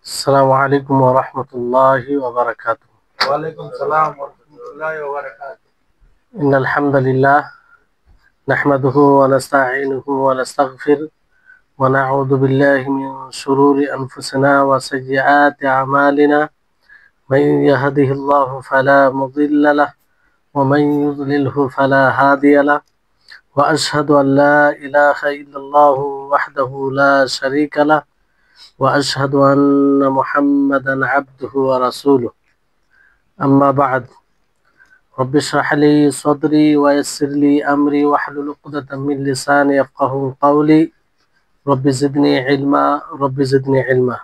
السلام عليكم ورحمة الله وبركاته. وعليكم السلام ورحمة الله وبركاته. إن الحمد لله نحمده ونستعينه ونستغفر ونعوذ بالله من شرور أنفسنا وسيئات أعمالنا من يهده الله فلا مضل له ومن يضلله فلا هادي له وأشهد أن لا إله إلا الله وحده لا شريك له وأشهد أن محمدا عبده ورسوله أما بعد رب اشرح لي صدري ويسر لي أمري واحلل عقدة من لساني يفقهوا قولي رب زدني علما رب زدني علما।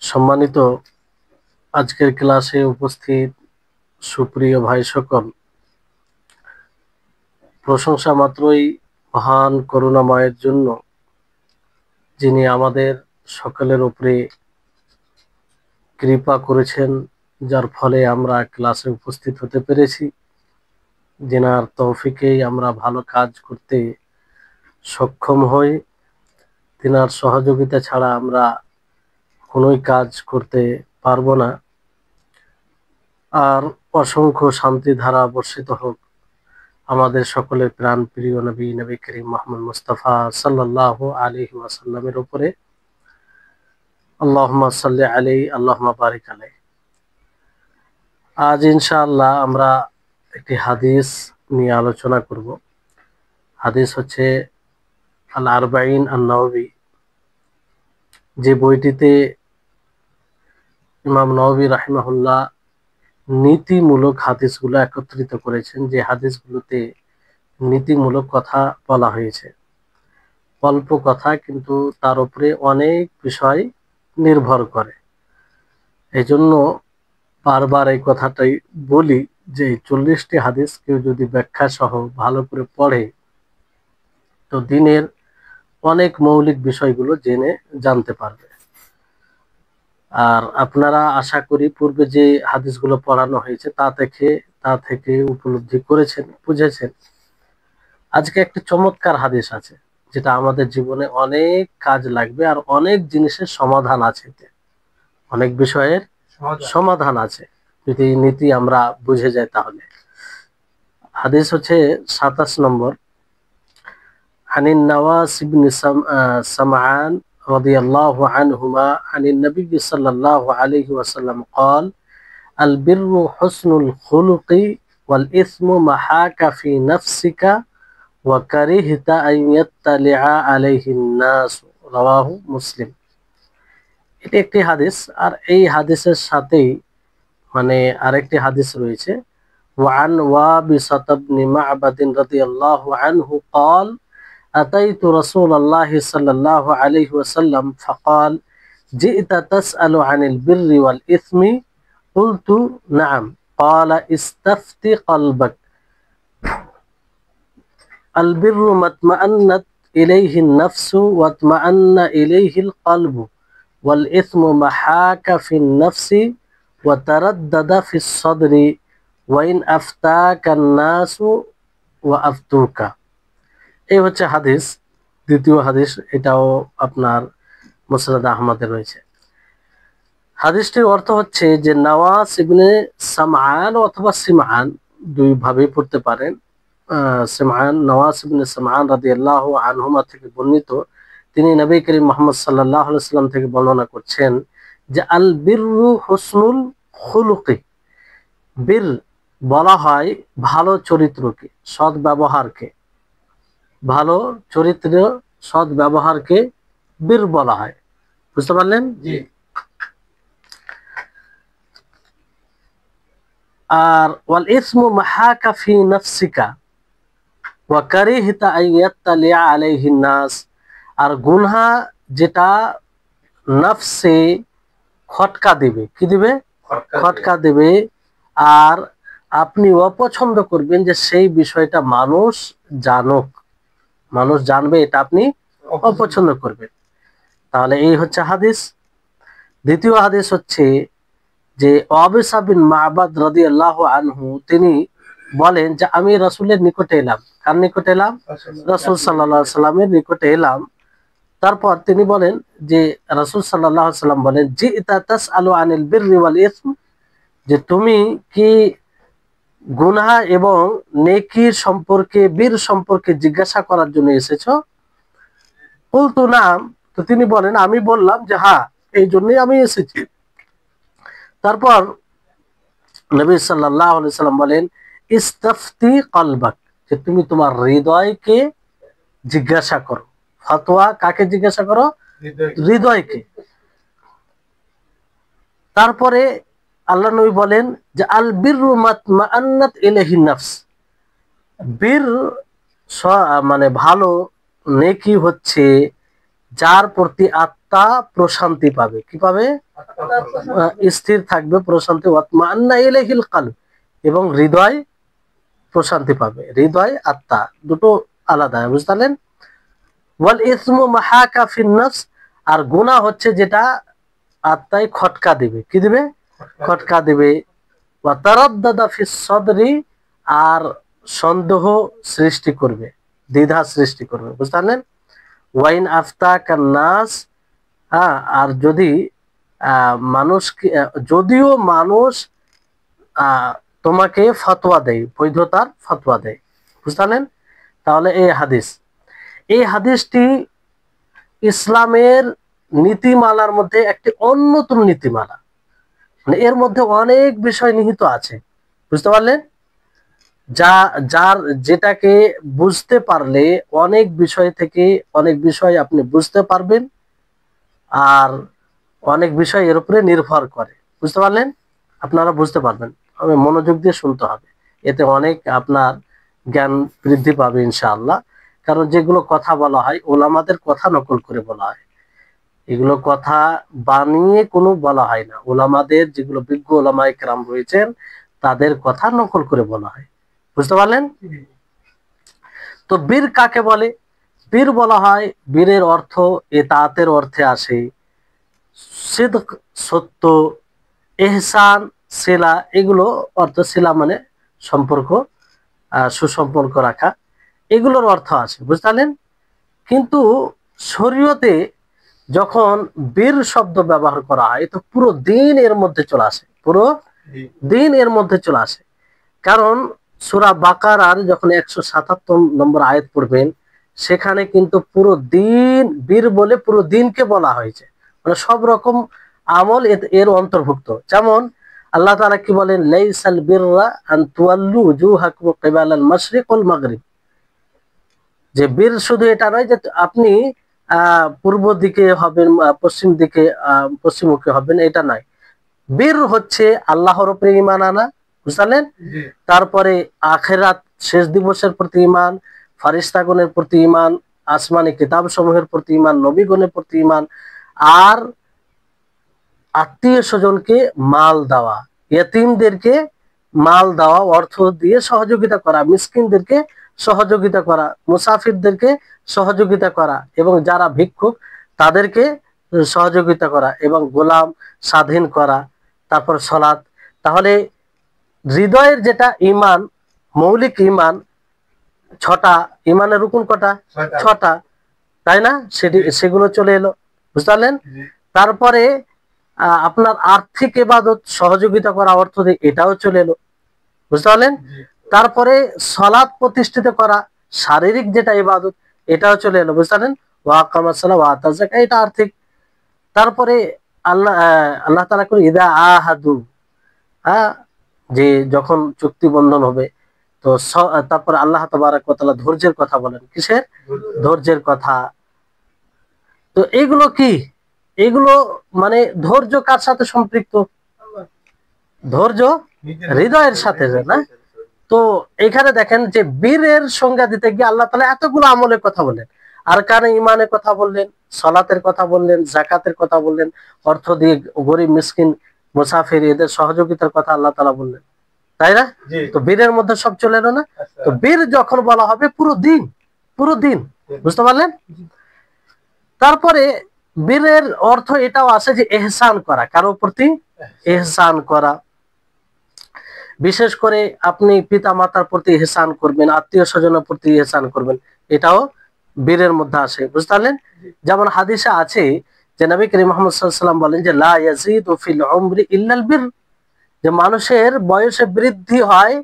সম্মানিত আজকের ক্লাসে উপস্থিত সুপ্রিয় ভাই সকল, প্রশংসা মাত্রই মহান করুণাময়ের জন্য, যিনি আমাদের সকলের উপরে কৃপা করেছেন, যার ফলে আমরা ক্লাসে উপস্থিত হতে পেরেছি। যিনার তৌফিকেই আমরা ভালো কাজ করতে সক্ষম হই। তিনার সহযোগিতা ছাড়া আমরা কোনোই কাজ করতে পারবো না। আর অসংখ্য শান্তি ধারা বর্ষিত হোক আমাদের সকলের প্রাণ প্রিয় নবী করিম মুহাম্মদ মুস্তাফা সাল্লাল্লাহু আলাইহি ওয়াসাল্লামের উপরে। আল্লাহুম্মা সাল্লি আলাইহি আল্লাহুম্মা বারিক আলাইহি। আজ ইনশাআল্লাহ আমরা একটি হাদিস নিয়ে আলোচনা করব। হাদিস হচ্ছে আল আরবাঈন আন-নওয়াবী, যে বইটিতে ইমাম নওয়াবী রাহিমাহুল্লাহ নীতিমূলক হাদিসগুলো একত্রিত করেছেন, যে হাদিসগুলোতে নীতিমূলক কথা বলা হয়েছে। অল্প কথা, কিন্তু তার উপরে অনেক বিষয় নির্ভর করে। এই জন্য বারবার এই কথাটাই বলি যে 40টি হাদিস কেউ যদি ব্যাখ্যা সহ ভালো করে পড়ে, তো দিনের অনেক মৌলিক বিষয়গুলো জানতে পারবে। আর আপনারা আশা করি পূর্বে যে হাদিসগুলো পড়ানো হয়েছে তা থেকে উপলব্ধি করেছেন, বুঝেছেন। আজকে একটি চমৎকার হাদিস আছে, যেটা আমাদের জীবনে অনেক কাজ লাগবে, আর অনেক জিনিসের সমাধান আছে, অনেক বিষয়ের সমাধান আছে যদি নীতি আমরা বুঝে যাই। তাহলে হাদিস হচ্ছে 27 নম্বর। আনিন নওয়াস ইবনে সামআন রাদিয়াল্লাহু আনহুমা আনিন নবী সাল্লাল্লাহু আলাইহি ওয়াসাল্লাম قال البر حسن الخلق والإثم ما حاك في نفسك وكرهت أن يطلع عليه الناس রাওয়াহু মুসলিম। এটা একটি হাদিস, আর এই হাদিসের সাথেই আরেকটি হাদিস রয়েছে। ওয়ান ওয়াবিসাত ইবনে মা'বাদ রাদিয়াল্লাহু আনহু قال أتيت رسول الله صلى الله عليه وسلم فقال جئت تسأل عن البر والإثم قلت نعم قال استفت قلبك البر ما اطمأنت إليه النفس واطمأن إليه القلب والإثم ما حاك في النفس وتردد في الصدر وإن أفتاك الناس وأفتوك। এই হচ্ছে হাদিস, দ্বিতীয় হাদিস। এটাও আপনার মুসনাদ আহমদে রয়েছে। হাদিসটির অর্থ হচ্ছে যে নওয়াস ইবনে সামআন অথবা সিমআন, দুই ভাবেই পড়তে পারেন। নওয়াস ইবনে সামআন রাদিয়াল্লাহু আনহুমা থেকে বর্ণিত, তিনি নবী করিম মুহাম্মদ সাল্লাল্লাহু আলাইহি ওয়াসাল্লাম থেকে বর্ণনা করছেন যে আল বিররু হুসনুল খুলুকি। বীর বলা হয় ভালো চরিত্রকে, সৎ ব্যবহারকে। ভালো চরিত্র, সৎ ব্যবহারকে বীর বলা হয়। বুঝতে পারলেন? জি। আর ওয়াল ইসমু মাহাকা ফি নাফসিকা ওয়া কারিহতা আন ইয়াত্তালিআ আলাইহিন নাস। আর গুনাহ যেটা নফসে খটকা দেবে, কি দিবে? খটকা দেবে। আর আপনি অপছন্দ করবেন যে সেই বিষয়টা মানুষ জানুক, মানুষ জানবে, এটা আপনি অপছন্দ করবেন। তাহলে এই হচ্ছে হাদিস। দ্বিতীয় হাদিস হচ্ছে যে ওয়াবিসা বিন মা'বাদ রাদিয়াল্লাহু আনহু, তিনি বলেন যে আমি রাসূলের নিকটে এলাম। কার নিকটে এলাম? রাসূল সাল্লাল্লাহু আলাইহি ওয়াসাল্লামের নিকটে এলাম। তারপর তিনি বলেন যে রাসূল সাল্লাল্লাহু আলাইহি সাল্লাম বলেন জিতা তাসআলু আনিল বিররি ওয়াল ইসম, যে তুমি কি গুনাহ এবং নেকির সম্পর্কে, বীর সম্পর্কে জিজ্ঞাসা করার জন্য এসেছো? কুলতু নাম, তো তিনি বলেন আমি বললাম যে হ্যাঁ, এই জন্যই আমি এসেছি। তারপর নবী সাল্লাল্লাহু আলাইহি সাল্লাম বলেন ইস্তাফতি কলবাক, যে তুমি তোমার হৃদয়কে জিজ্ঞাসা করো। ফতোয়া কাকে জিজ্ঞাসা করো? হৃদয়কে। তারপরে আল্লাহ নবী বলেন যে আল বিররু মাতমাআন্নাত ইলাইহি নাফস, বীর মানে ভালো নেকি হচ্ছে যার প্রতি আত্মা প্রশান্তি পাবে। কি পাবে? স্থির থাকবে, প্রশান্তি। ওয়াতমাআন্না ইলাইহিল কলব, এবং হৃদয় প্রশান্তি পাবে। হৃদয় আত্মা দুটো আলাদা, বুঝলেন? ওয়াল ইসমু মাহাকা ফিন নফস, আর গুনাহ হচ্ছে যেটা আত্মায় খটকা দিবে। কি দিবে? খটকা দিবে। ওয়া তারাদ্দাদা ফিস সদরি, আর সন্দেহ সৃষ্টি করবে, দ্বিধা সৃষ্টি করবে, বুঝলেন? ওয়াইন আফতাকান নাস, হ্যাঁ, আর যদি মানুষকে, যদিও মানুষ তোমাকে ফতোয়া দেয়, বৈধতার ফতোয়া দেয়, বুঝলেন? তাহলে এই হাদিসটি ইসলামের নীতিমালার মধ্যে একটি অন্যতম নীতিমালা। মানে এর মধ্যে অনেক বিষয় নিহিত আছে, বুঝতে পারলেন? যেটাকে বুঝতে পারলে অনেক বিষয় থেকে অনেক বিষয় আপনি বুঝতে পারবেন, আর অনেক বিষয় এর উপরে নির্ভর করে, বুঝতে পারলেন? আপনারা বুঝতে পারবেন, আমি মনোযোগ দিয়ে শুনতে হবে, এতে অনেক আপনার জ্ঞান বৃদ্ধি পাবে ইনশাআল্লাহ। কারণ যেগুলো কথা বলা হয় ওলামাদের কথা নকল করে বলা হয়, এগুলো কথা বানিয়ে কোনো বলা হয় না। ওলামাদের যেগুলো বিজ্ঞ ওলামায়ে কেরাম রয়েছেন তাদের কথা নকল করে বলা হয়, বুঝতে পারলেন? তো বীর কাকে বলে? বীর বলা হয়, বীরের অর্থ ইতাআতের অর্থে আসে, সিদক সত্য, ইহসান সিলা, এগুলো অর্থ। সিলা মানে সম্পর্ক, সুসম্পর্ক রাখা, এগুলোর অর্থ আছে, বুঝতে পারলেন? কিন্তু শরীয়তে যখন বীর শব্দ ব্যবহার করা হয় তো পুরো দিন এর মধ্যে চলে আসে, পুরো দিন এর মধ্যে চলে আসে। কারণ সূরা বাকারার যখন 177 নম্বর আয়াত পড়বেন, সেখানে কিন্তু পুরো দিন বীর বলে পুরো দিনকে বলা হয়েছে, মানে সব রকম আমল এর অন্তর্ভুক্ত। যেমন আল্লাহ তাআলা কি বলেন, লাইসাল বিররা আন তুওয়াল্লু উজুহাকুম কিবালাল মাশরিক ওয়াল মাগরিব, যে বীর শুধু এটা নয় যে আপনি পূর্ব দিকে হবেন, পশ্চিম দিকে, পশ্চিমমুখী হবেন, এটা নয়। বীর হচ্ছে আল্লাহর উপরে ঈমান আনা, বুঝলেন? তারপরে আখিরাত, শেষ দিবসের প্রতি ঈমান, ফারিস্তাগণের প্রতি ঈমান, আসমানি কিতাব সমূহের প্রতি ঈমান, নবীগণের প্রতি ঈমান, আর আত্মীয় স্বজনকে মাল দেওয়া, ইয়েতিমদেরকে মাল দেওয়া, অর্থ দিয়ে সহযোগিতা করা, মিসকিনদেরকে সহযোগিতা করা, মুসাফিরদেরকে সহযোগিতা করা, এবং যারা ভিক্ষুক তাদেরকে সহযোগিতা করা, এবং গোলাম স্বাধীন করা। তারপর সালাত। তাহলে হৃদয়ের যেটা ঈমান, মৌলিক ঈমান, 6টা ঈমানের রুকুন কটা? 6টা, তাই না? সেগুলো চলে এলো, বুঝতে পারলেন? তারপরে আপনার আর্থিক ইবাদত, সহযোগিতা করা অর্থ দিয়ে, এটাও চলে এলো, বুঝতে পারলেন? তারপরে সালাত প্রতিষ্ঠিত করা, শারীরিক যেটা ইবাদত, এটাও চলে এলো, বুঝতে পারলেন? ওয়া আকামাস সালাত ওয়া আতাজ যাকাত, এটা আর্থিক। তারপরে আল্লাহ তাআলা করে ইদা আহাদু, যে যখন চুক্তি বন্ধন হবে, তো তারপর আল্লাহ তাবারক ওয়া তাআলা ধৈর্যের কথা বলেন। কিসের? ধৈর্যের কথা। তো এগুলো কি? এগুলো মানে ধৈর্য কার সাথে সম্পৃক্ত? ধৈর্য হৃদয়ের সাথে, না? তো এখানে দেখেন যে বীরের সংজ্ঞা দিতে গিয়ে আল্লাহ তাআলা এতগুলো আমলের কথা বলেন, আর কারণে ইমানের কথা বললেন, সালাতের কথা বললেন, যাকাতের কথা বললেন, অর্থ দিয়ে গরিব মিসকিন মুসাফির এদের সহযোগিতার কথা আল্লাহ তাআলা বললেন, তাই না? তো বীরের মধ্যে সব চলে এলো না? তো বীর যখন বলা হবে পুরো দিন, পুরো দিন, বুঝতে পারলেন? তারপরে বীরের অর্থ এটাও আছে যে ইহসান করা, কারো প্রতি ইহসান করা। বিশেষ করে আপনি পিতা মাতার প্রতি ইহসান করবেন, আত্মীয় স্বজনের প্রতি ইহসান করবেন, এটাও বীরের মধ্যে আসে, বুঝতে পারলেন? যেমন হাদিসে আছে যে নবী করিম মুহাম্মদ সাল্লাল্লাহু আলাইহি ওয়াসাল্লাম বলেন যে লা ইয়াজিদু ফিল উমরি ইল্লাল বীর, যে মানুষের বয়সে বৃদ্ধি হয়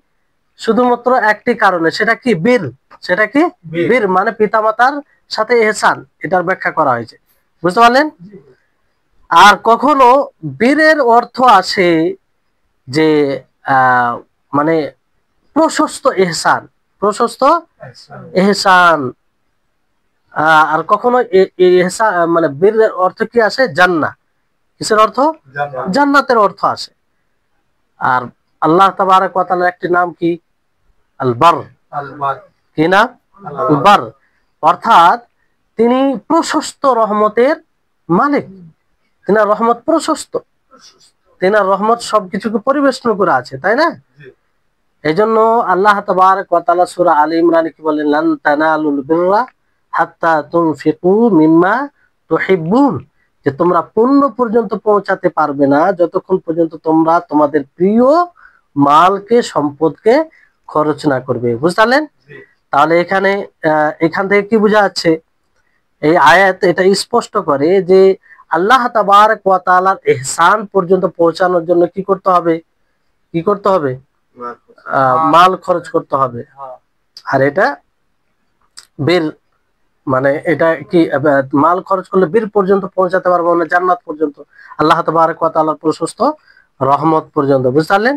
শুধুমাত্র একটি কারণে, সেটা কি? বীর। সেটা কি? বীর মানে পিতামাতার সাথে ইহসান, এটার ব্যাখ্যা করা হয়েছে, বুঝতে পারলেন? আর কখনো বীরের অর্থ আসে যে মানে প্রশস্ত ইহসান, প্রশস্ত ইহসান। আর কখনো ইহসান মানে বীরের অর্থ কি আসে? জান্নাত। কিসের অর্থ? জান্নাতের অর্থ আসে। আর আল্লাহ তাবারক ওয়া তাআলার একটি নাম কি? আল বার। কি নাম? আল বার, অর্থাৎ তিনি প্রশস্ত রহমতের মালিক। তিনার রহমত প্রশস্ত, তিনার রহমত সবকিছুকে পরিবেষ্টন করে আছে, তাই না? এই জন্য আল্লাহ তাবারক ওয়া তাআলা সূরা আলে ইমরানে কি বলেন? লান তানালুল বিররা হাত্তা তুনফিকু মিম্মা তুহিব্বুন, যে তোমরা পুণ্য পর্যন্ত পৌঁছাতে পারবে না যতক্ষণ পর্যন্ত তোমরা তোমাদের প্রিয় মালকে, সম্পদকে খরচ না করবে, বুঝতে পারলেন? তাহলে এখান থেকে কি বোঝা যাচ্ছে? এই আয়াত এটা স্পষ্ট করে যে আল্লাহ তাবারক ওয়া তাআলার ইহসান পর্যন্ত পৌঁছানোর জন্য কি করতে হবে? কি করতে হবে? মাল খরচ করতে হবে। আর এটা বীর মানে এটা কি? মাল খরচ করলে বীর পর্যন্ত পৌঁছাতে পারবো না, জান্নাত পর্যন্ত, আল্লাহ তাবারক ওয়া তাআলার প্রশস্ত রহমত পর্যন্ত, বুঝতে পারলেন?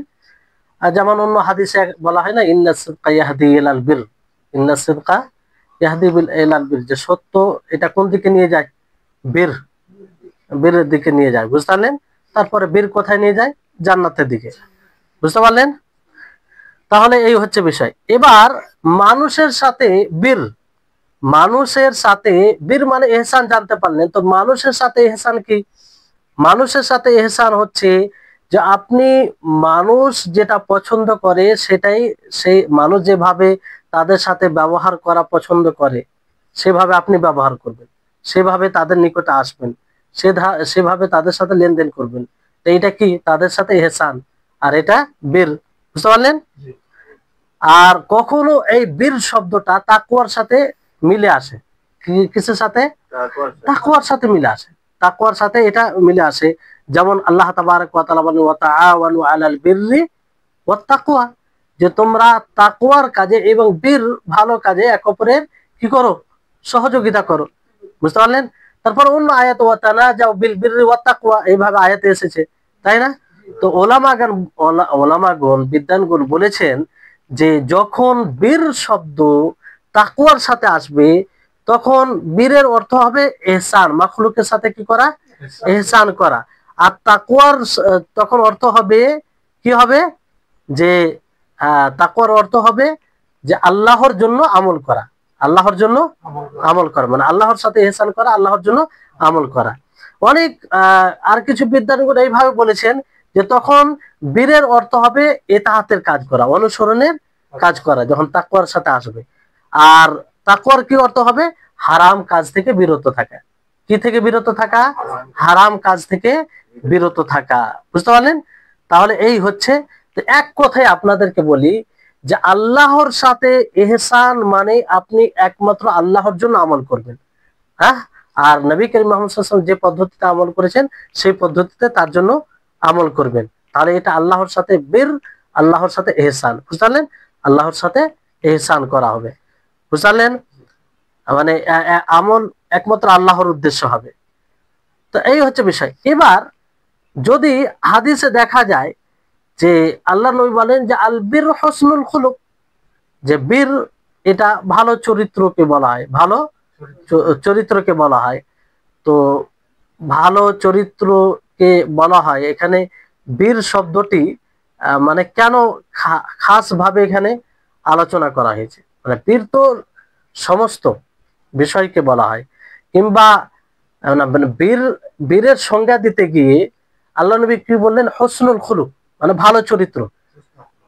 আর যেমন অন্য হাদিসে বলা হয় না, ইন্নাস সিদকা ইয়াহদি ইলাল বীর, ইন্নাস সিদকা ইয়াহদি ইলাল বীর, যে সত্য এটা কোন দিকে নিয়ে যায়? বীর, বীরের দিকে নিয়ে যায়, বুঝতে পারলেন? তারপরে বীর কোথায় নিয়ে যায়? জান্নাতের দিকে, বুঝতে পারলেন? তাহলে এই হচ্ছে বিষয়। এবার মানুষের সাথে বীর, মানুষের সাথে বীর মানে ইহসান জানতে পারলেন। তো মানুষের সাথে ইহসান কি? মানুষের সাথে ইহসান হচ্ছে যে আপনি মানুষ যেটা পছন্দ করে সেটাই, সেই মানুষ যেভাবে তাদের সাথে ব্যবহার করা পছন্দ করে সেভাবে আপনি ব্যবহার করবেন, সেভাবে তাদের নিকটে আসবেন, সেভাবে তাদের সাথে লেনদেন করবেন। তো এইটা কি? তাদের সাথে ইহসান, আর এটা বীর, বুঝতে পারলেন? আর কখনো এই বীর শব্দটা তাকওয়ার সাথে মিলে আসে। কিসের সাথে? তাকওয়ার সাথে মিলে আসে, তাকওয়ার সাথে এটা মিলে আসে। যেমন আল্লাহ তাবারক ওয়া তাআলা বলেন ওয়া তাআওয়ানু আলাল বিররি ওয়াত তাকওয়া, যে তোমরা তাকওয়ার কাজে এবং বীর ভালো কাজে এক অপরের কি করো? সহযোগিতা করো, বুঝতে পারলেন? তারপর অন্য আয়াত ওয়া তানাজাউ বিল বিররি ওয়াত তাকওয়া, এইভাবে আয়াতে এসেছে, তাই না? তো ওলামাগণ বিদ্বানগণ বলেছেন যে যখন বীর শব্দ তাকওয়ার সাথে আসবে তখন বীরের অর্থ হবে ইহসান, মাখলুকের সাথে কি করা? ইহসান করা। আর তাকওয়ার তখন অর্থ হবে কি হবে? যে তাকওয়ার অর্থ হবে যে আল্লাহর জন্য আমল করা, আল্লাহর জন্য আমল করা, মানে আল্লাহর সাথে ইহসান করা, আল্লাহর জন্য আমল করা। অনেক আর কিছু বিদ্বানগণ এইভাবে বলেছেন যে তখন বীরের অর্থ হবে ইতাআতের কাজ করা, অনুসরণের কাজ করা, যখন তাকওয়ার সাথে আসবে। আর তাকওয়ার কি অর্থ হবে? হারাম কাজ থেকে বিরত থাকা। কি থেকে বিরত থাকা? হারাম কাজ থেকে বিরত থাকা, বুঝতে পারলেন? তাহলে এই হচ্ছে, এক কথায় আপনাদেরকে বলি যে আল্লাহর সাথে ইহসান মানে আপনি একমাত্র আল্লাহর জন্য আমল করবেন, হ্যাঁ? আর নবী করিম মুহাম্মদ সাল্লাল্লাহু আলাইহি ওয়াসাল্লাম যে পদ্ধতিতে আমল করেছেন সেই পদ্ধতিতে তার জন্য আমল করবেন। তাহলে এটা আল্লাহর সাথে বীর, আল্লাহর সাথে ইহসান, বুঝতে পারলেন? আল্লাহর সাথে ইহসান করা হবে, বুঝতে পারলেন? মানে আমল একমাত্র আল্লাহর উদ্দেশ্য হবে। তো এই হচ্ছে বিষয়। এবার যদি হাদিসে দেখা যায় যে আল্লাহ নবী বলেন যে আল বীর হুসনুল খুলুক, যে বীর এটা ভালো চরিত্রকে বলা হয়, ভালো চরিত্রকে বলা হয়। তো ভালো চরিত্রকে বলা হয়, এখানে বীর শব্দটি মানে কেন খাস ভাবে এখানে আলোচনা করা হয়েছে? মানে বীর তো সমস্ত বিষয়কে বলা হয়, কিংবা মানে বীরের সংজ্ঞা দিতে গিয়ে আল্লাহ নবী কি বললেন? হুসনুল খুলুক, মানে ভালো চরিত্র।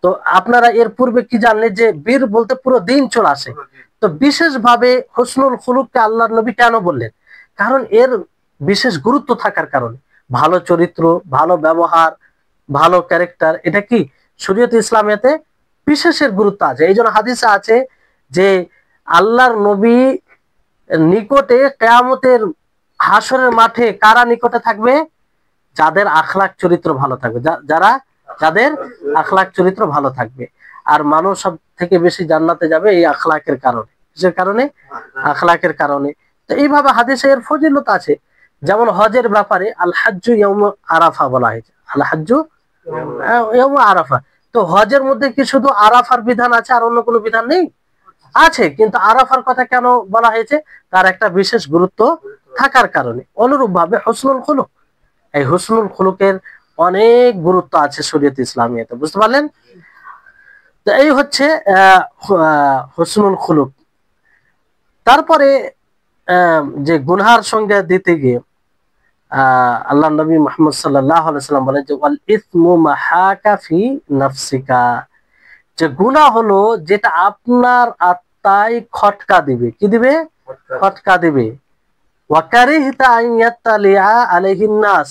তো আপনারা এর পূর্বে কি জানলেন যে বীর বলতে পুরো দিন চলে আসে? তো বিশেষভাবে হুসনুল খুলুককে আল্লাহ নবী কেন বললেন? কারণ এর বিশেষ গুরুত্ব থাকার কারণে। ভালো চরিত্র, ভালো ব্যবহার, ভালো ক্যারেক্টার, এটা কি শরীয়ত ইসলামেতে বিশেষের গুরুত্ব আছে। এই জন্য হাদিসে আছে যে আল্লাহর নবী নিকটে কিয়ামতের হাসরের মাঠে কারা নিকটে থাকবে? যাদের আখলাক চরিত্র ভালো থাকবে, যাদের আখলাক চরিত্র ভালো থাকবে। আর মানুষ সব থেকে বেশি জান্নাতে যাবে এই আখলাকের কারণে। কিসের কারণে? আখলাকের কারণে। তো এইভাবে হাদিসে এর ফজিলত আছে। যেমন হজের ব্যাপারে আল হাজ্জু ইয়াউম আরাফা বলা হয়েছে, আল হাজ্জু ইয়াউম আরাফা। তো হজের মধ্যে কি শুধু আরাফার বিধান আছে আর অন্য কোনো বিধান নেই? আছে, কিন্তু আরাফার কথা কেন বলা হয়েছে? তার একটা বিশেষ গুরুত্ব থাকার কারণে। অনুরূপ ভাবে হুসনুল খুলুক, এই হুসনুল খুলুকের অনেক গুরুত্ব আছে শরীয়ত ইসলামিয়াতে, বুঝতে পারলেন? তো এই হচ্ছে হুসনুল খুলুক। তারপরে যে গুনহার সংজ্ঞা দিতে গিয়ে আল্লাহ নবী মুহাম্মদ সাল্লাল্লাহু আলাইহি ওয়াসাল্লাম বলেন যে ওয়াল ইসমু মাহাকা ফি নাফসিকা, যে গুনাহ হলো যেটা আপনার আত্মায় খটকা দিবে। কি দিবে? খটকা দিবে। ওয়া কারিহতা আন ইয়াত্তালিআ আলাইহিন নাস,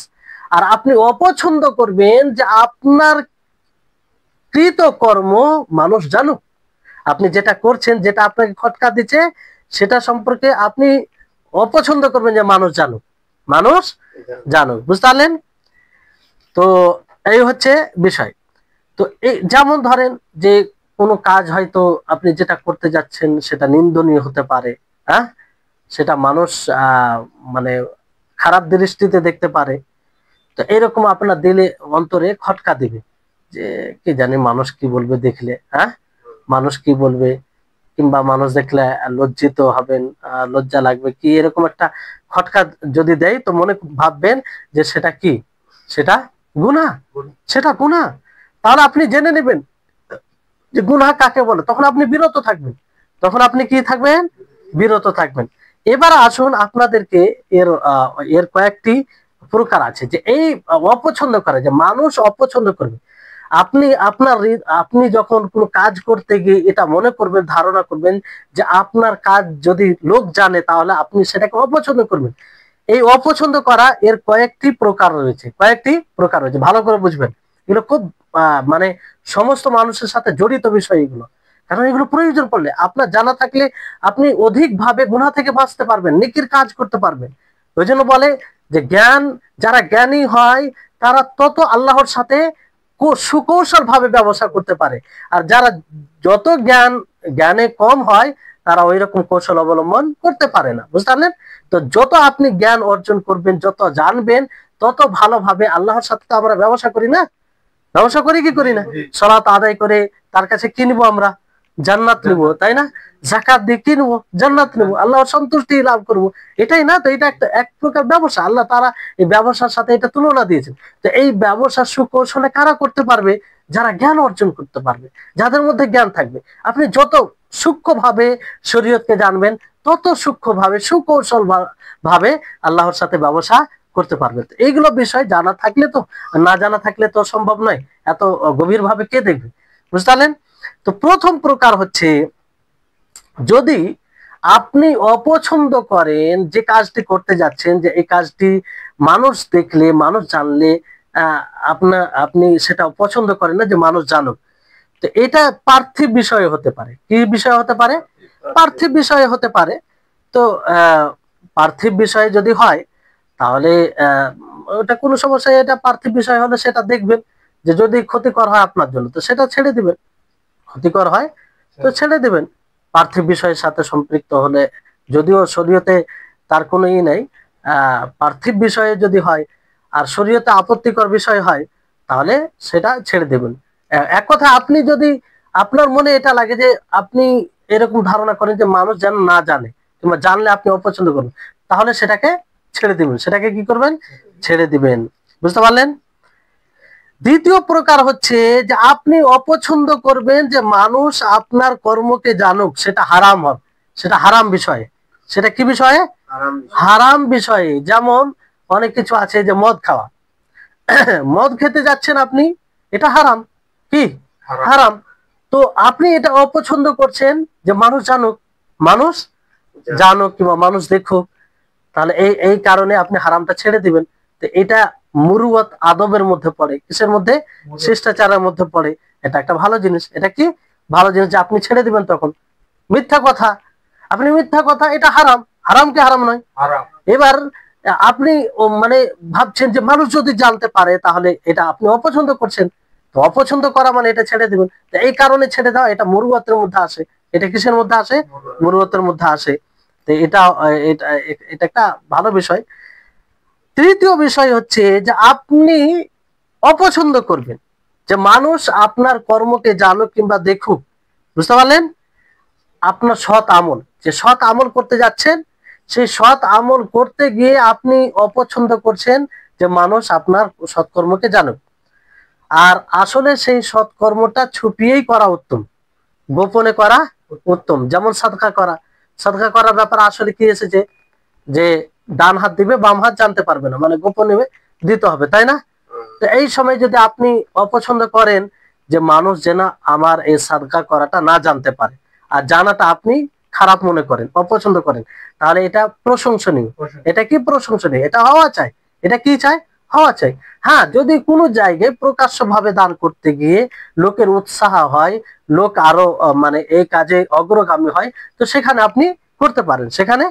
আর আপনি অপছন্দ করবেন যে আপনার কৃত কর্ম মানুষ জানুক। আপনি যেটা করছেন, যেটা আপনাকে খটকা দিচ্ছে, সেটা সম্পর্কে আপনি অপছন্দ করবেন যে মানুষ জানুক, মানুষ জানুক, বুঝতে পারলেন? তো এই হচ্ছে বিষয়। তো এই যেমন ধরেন যে কোনো কাজ হয়তো আপনি যেটা করতে যাচ্ছেন সেটা নিন্দনীয় হতে পারে, হ্যাঁ, সেটা মানুষ মানে খারাপ দৃষ্টিতে দেখতে পারে। তো এরকম আপনার দিলে অন্তরে খটকা দিবে যে কি জানি মানুষ কি বলবে দেখলে, হ্যাঁ, মানুষ কি বলবে, কিংবা মানুষ দেখলে লজ্জিত হবেন, লজ্জা লাগবে, কি এরকম একটা খটকা যদি দেয়, তো মনে ভাববেন যে সেটা কি, সেটা গুনাহ, সেটা গুনাহ। তাহলে আপনি জেনে নেবেন যে গুনাহ কাকে বলে, তখন আপনি বিরত থাকবেন, তখন আপনি কি থাকবেন? বিরত থাকবেন। এবার আসুন আপনাদেরকে এর কয়েকটি প্রকার আছে যে এই অপছন্দ করে, যে মানুষ অপছন্দ করবে। আপনি যখন কোনো কাজ করতে গিয়ে এটা মনে করবেন, ধারণা করবেন যে আপনার কাজ যদি লোক জানে তাহলে আপনি সেটাকে অপছন্দ করবেন। এই অপছন্দ করা এর কয়েকটি প্রকার রয়েছে, কয়েকটি প্রকার রয়েছে, ভালো করে বুঝবেন। এগুলো খুব মানে সমস্ত মানুষের সাথে জড়িত বিষয় এগুলো, কারণ এগুলো প্রয়োজন পড়লে আপনার জানা থাকলে আপনি অধিকভাবে গুনাহ থেকে বাঁচতে পারবেন, নেকির কাজ করতে পারবেন। ওই জন্য বলে যে যারা জ্ঞানী হয় তারা তত আল্লাহর সাথে সুকৌশল ভাবে ব্যবসা করতে পারে, আর যারা যত জ্ঞানে কম হয় তারা ওই রকম কৌশল অবলম্বন করতে পারে না, বুঝতে পারলেন? তো যত আপনি জ্ঞান অর্জন করবেন, যত জানবেন, তত ভালোভাবে আল্লাহর সাথে তো আমরা ব্যবসা করি না, ব্যবসা করি কি করি না? সালাত আদায় করে তার কাছে কি নিবো আমরা? জান্নাত নিব, তাই না? যাকাত দিয়ে কি নিবো? জান্নাত নিব, আল্লাহর সন্তুষ্টি লাভ করব, এটাই না? তো এটা একটা এক প্রকার ব্যবসা। আল্লাহ তারা এই ব্যবসার সাথে এটা তুলনা দিয়েছেন। তো এই ব্যবসা সুকৌশলে কারা করতে পারবে? যারা জ্ঞান অর্জন করতে পারবে, যাদের মধ্যে জ্ঞান থাকবে। আপনি যত সূক্ষ্ম ভাবে শরীয়তকে জানবেন, তত সূক্ষ্ম ভাবে সুকৌশল ভাবে আল্লাহর সাথে ব্যবসা করতে পারবে। এইগুলো বিষয় জানা থাকলে তো, না জানা থাকলে তো সম্ভব নয়, এত গভীর ভাবে কে দেখবে, বুঝতে পারলেন? তো প্রথম প্রকার হচ্ছে, যদি আপনি অপছন্দ করেন যে কাজটি করতে যাচ্ছেন, যে এই কাজটি মানুষ দেখলে, মানুষ জানলে আপনি সেটা পছন্দ করেন না যে মানুষ জানুক। তো এটা পার্থিব বিষয়ে হতে পারে। কি বিষয় হতে পারে? পার্থিব বিষয়ে হতে পারে। তো পার্থিব বিষয়ে যদি হয় তাহলে ওটা কোনো সমস্যা, এটা পার্থিব বিষয় হলে সেটা দেখবেন যে যদি ক্ষতিকর হয় আপনার জন্য তো সেটা ছেড়ে দিবেন, ক্ষতিকর হয় তো ছেড়ে দিবেন। পার্থিব বিষয়ের সাথে সম্পৃক্ত হলে, যদিও শরীয়তে তার কোনো নেই, পার্থিব বিষয়ে যদি হয় আর শরীয়তে আপত্তিকর বিষয় হয় তাহলে সেটা ছেড়ে দেবেন। এক কথা, আপনি যদি আপনার মনে এটা লাগে যে আপনি এরকম ধারণা করেন যে মানুষ যেন না জানে, কিংবা জানলে আপনি অপছন্দ করবেন, তাহলে সেটাকে ছেড়ে দিবেন। সেটাকে কি করবেন? ছেড়ে দিবেন, বুঝতে পারলেন? দ্বিতীয় প্রকার হচ্ছে যে আপনি অপছন্দ করবেন যে মানুষ আপনার কর্মকে জানুক, সেটা হারাম হবে, সেটা হারাম বিষয়ে। সেটা কি বিষয়ে? হারাম বিষয়ে। যেমন অনেক কিছু আছে, যে মদ খাওয়া, মদ খেতে যাচ্ছেন আপনি, এটা হারাম। কি? হারাম। তো আপনি এটা অপছন্দ করছেন যে মানুষ জানুক, মানুষ জানুক কিংবা মানুষ দেখুক, তাহলে এই কারণে আপনি হারামটা ছেড়ে দিবেন। তো এটা মুরুয়াত আদবের মধ্যে পড়ে। কিসের মধ্যে? শিষ্টাচারের মধ্যে পড়ে। এটা একটা ভালো জিনিস। এটা কি ভালো জিনিস যে আপনি ছেড়ে দিবেন। তখন মিথ্যা কথা, আপনি মিথ্যা কথা, এটা হারাম, হারাম কি হারাম নয়? হারাম। এবার আপনি মানে ভাবছেন যে মানুষ যদি জানতে পারে তাহলে এটা আপনি অপছন্দ করছেন, তো অপছন্দ করা মানে এটা ছেড়ে দিবেন, তো এই কারণে ছেড়ে দেওয়া, এটা মুরুয়াতের মধ্যে আসে। এটা কিসের মধ্যে আসে? মুরুয়াতের মধ্যে আসে। তো এটা এটা এটা একটা ভালো বিষয়। তৃতীয় বিষয় হচ্ছে যে আপনি অপছন্দ করবেন যে মানুষ আপনার কর্মকে জানুক কিংবা দেখুক, বুঝতে পারলেন? আপনার সৎ আমল, যে সৎ আমল করতে যাচ্ছেন, সেই সৎ আমল করতে গিয়ে আপনি অপছন্দ করছেন যে মানুষ আপনার সৎকর্মকে জানুক। আর আসলে সেই সৎকর্মটা ছুপিয়েই করা উত্তম, গোপনে করা উত্তম। যেমন সাদকা করা, সাদকা করার ব্যাপার আসলে কি এসেছে যে ডান হাত দিবে বাম হাত জানতে পারবে না, মানে গোপনে দিতে হবে, তাই না? তো এই সময় যদি আপনি অপছন্দ করেন যে মানুষ যেন আমার এই সাদকা করাটা না জানতে পারে, আর জানাটা আপনি খারাপ মনে করেন, অপছন্দ করেন, তাহলে এটা প্রশংসনীয়। এটা কি প্রশংসনীয়? এটা হওয়া চাই। এটা কি চাই? হওয়া চাই। হ্যাঁ, যদি কোনো জায়গায় প্রকাশ্য ভাবে দান করতে গিয়ে লোকের উৎসাহ হয়, লোক আরো মানে এই কাজে অগ্রগামী হয়, তো সেখানে আপনি করতে পারেন, সেখানে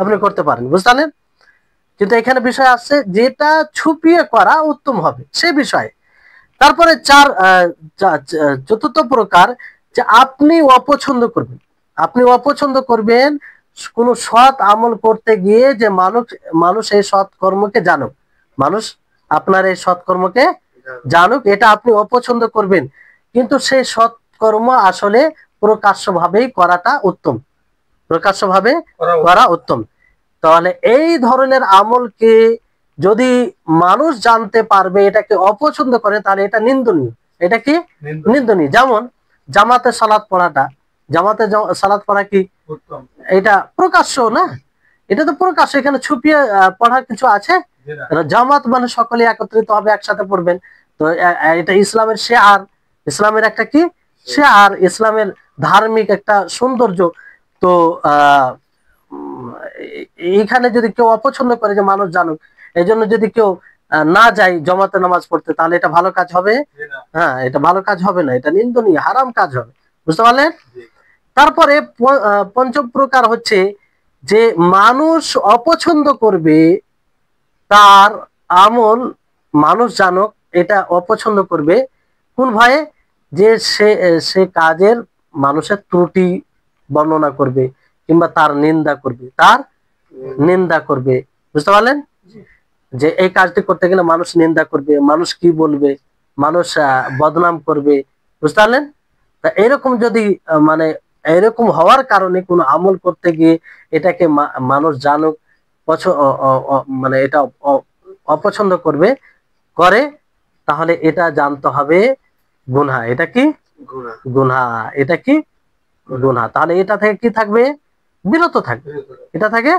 আপনি করতে পারেন, বুঝলেন? কিন্তু এখানে বিষয় আসছে যেটা ছুপিয়ে করা উত্তম হবে সে বিষয়ে। তারপরে চতুর্থ প্রকার, যে আপনি অপছন্দ করবেন, আপনি অপছন্দ করবেন কোন সৎ আমল করতে গিয়ে যে মানুষ এই সৎ কর্মকে জানুক, মানুষ আপনার এই সৎ কর্মকে জানুক, এটা আপনি অপছন্দ করবেন। কিন্তু সেই সৎ কর্ম আসলে প্রকাশ্য ভাবেই করাটা উত্তম, প্রকাশ্য ভাবে করা উত্তম। তাহলে এই ধরনের আমলকে যদি মানুষ জানতে পারবে এটাকে অপছন্দ করে, তাহলে এটা নিন্দনীয়। এটা কি? নিন্দনীয়। যেমন জামাতে সালাত পড়াটা, জামাতে সালাত পড়া কি উত্তম? এটা প্রকাশ্য না, এটা তো প্রকাশ্য, এখানে ছুপিয়ে পড়ার কিছু আছে? জামাত মানে সকলে একত্রিত হবে, একসাথে পড়বেন। তো এটা ইসলামের শেয়ার, ইসলামের একটা কি শেয়ার, ইসলামের ধার্মিক একটা সৌন্দর্য। তো এইখানে যদি কেউ অপছন্দ করে যে মানুষ জানুক, এই জন্য যদি কেউ না যায় জমাতে নামাজ পড়তে, তাহলে এটা ভালো কাজ হবে? হ্যাঁ, এটা ভালো কাজ হবে না, এটা নিন্দনীয় হারাম কাজ হবে, বুঝতে পারলেন? তারপরে পঞ্চম প্রকার হচ্ছে যে মানুষ অপছন্দ করবে তার আমল মানুষ জানুক, এটা অপছন্দ করবে কোন ভয়ে? যে সে কাজের মানুষের ত্রুটি বর্ণনা করবে কিংবা তার নিন্দা করবে, তার নিন্দা করবে, বুঝতে পারলেন? যে এই কাজটি করতে গেলে মানুষ নিন্দা করবে, মানুষ কি বলবে, মানুষ বদনাম করবে, বুঝতে পারলেন? তা এরকম যদি মানে এরকম হওয়ার কারণে কোনো আমল করতে গিয়ে এটাকে মানুষ জানুক, মানে এটা অপছন্দ করবে করে, তাহলে এটা জানতে হবে গুনাহ। এটা কি? গুনাহ। এটা কি? গুনাহ। তাহলে এটা থেকে কি থাকবে? বিরত থাকবে, এটা থেকে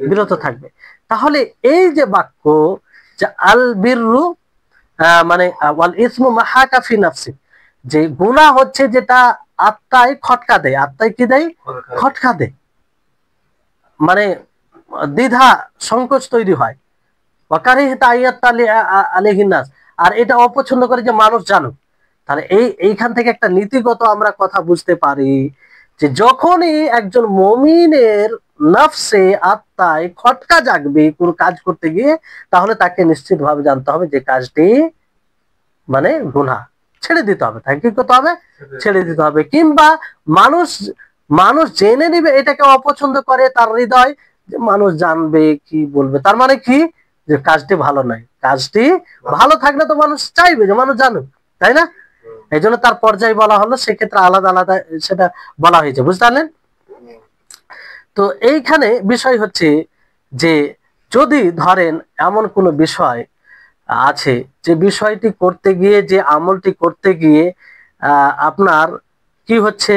বিরত থাকবে। তাহলে এই যে বাক্য যে আল বিররু মানে ওয়াল ইসমু মাহাকা ফি নাফসি, যে গুনাহ হচ্ছে যেটা আত্মায় খটকা দেয়, আত্মায় কি দেয়? খটকা দেয়, মানে দ্বিধা সংকোচ তৈরি হয়। ওয়াকারিহিতা আইয়াত্তালি আলাইহিন নাস, আর এটা অপছন্দ করে যে মানুষ জানুক। তাহলে এইখান থেকে একটা নীতিগত আমরা কথা বুঝতে পারি যে যখনই একজন মুমিনের নফসে আত্মায় খটকা জাগবে কোন কাজ করতে গিয়ে, তাহলে তাকে নিশ্চিতভাবে জানতে হবে যে কাজটি মানে গুনাহ, ছেড়ে দিতে হবে, তাকে কি করতে হবে? ছেড়ে দিতে হবে। কিংবা মানুষ মানুষ জেনে নিবে, এটাকে অপছন্দ করে তার হৃদয়, যে মানুষ জানবে কি বলবে, তার মানে কি যে কাজটি ভালো নয়। কাজটি ভালো থাকলে তো মানুষ চাইবে যে মানুষ জানুক, তাই না? এই জন্য তার পর্যায়ে বলা হলো, সেক্ষেত্রে আলাদা আলাদা সেটা বলা হয়েছে, বুঝতে পারলেন? তো এইখানে বিষয় হচ্ছে যে যদি ধরেন এমন কোনো বিষয় আছে যে বিষয়টি করতে গিয়ে, যে আমলটি করতে গিয়ে আপনার কি হচ্ছে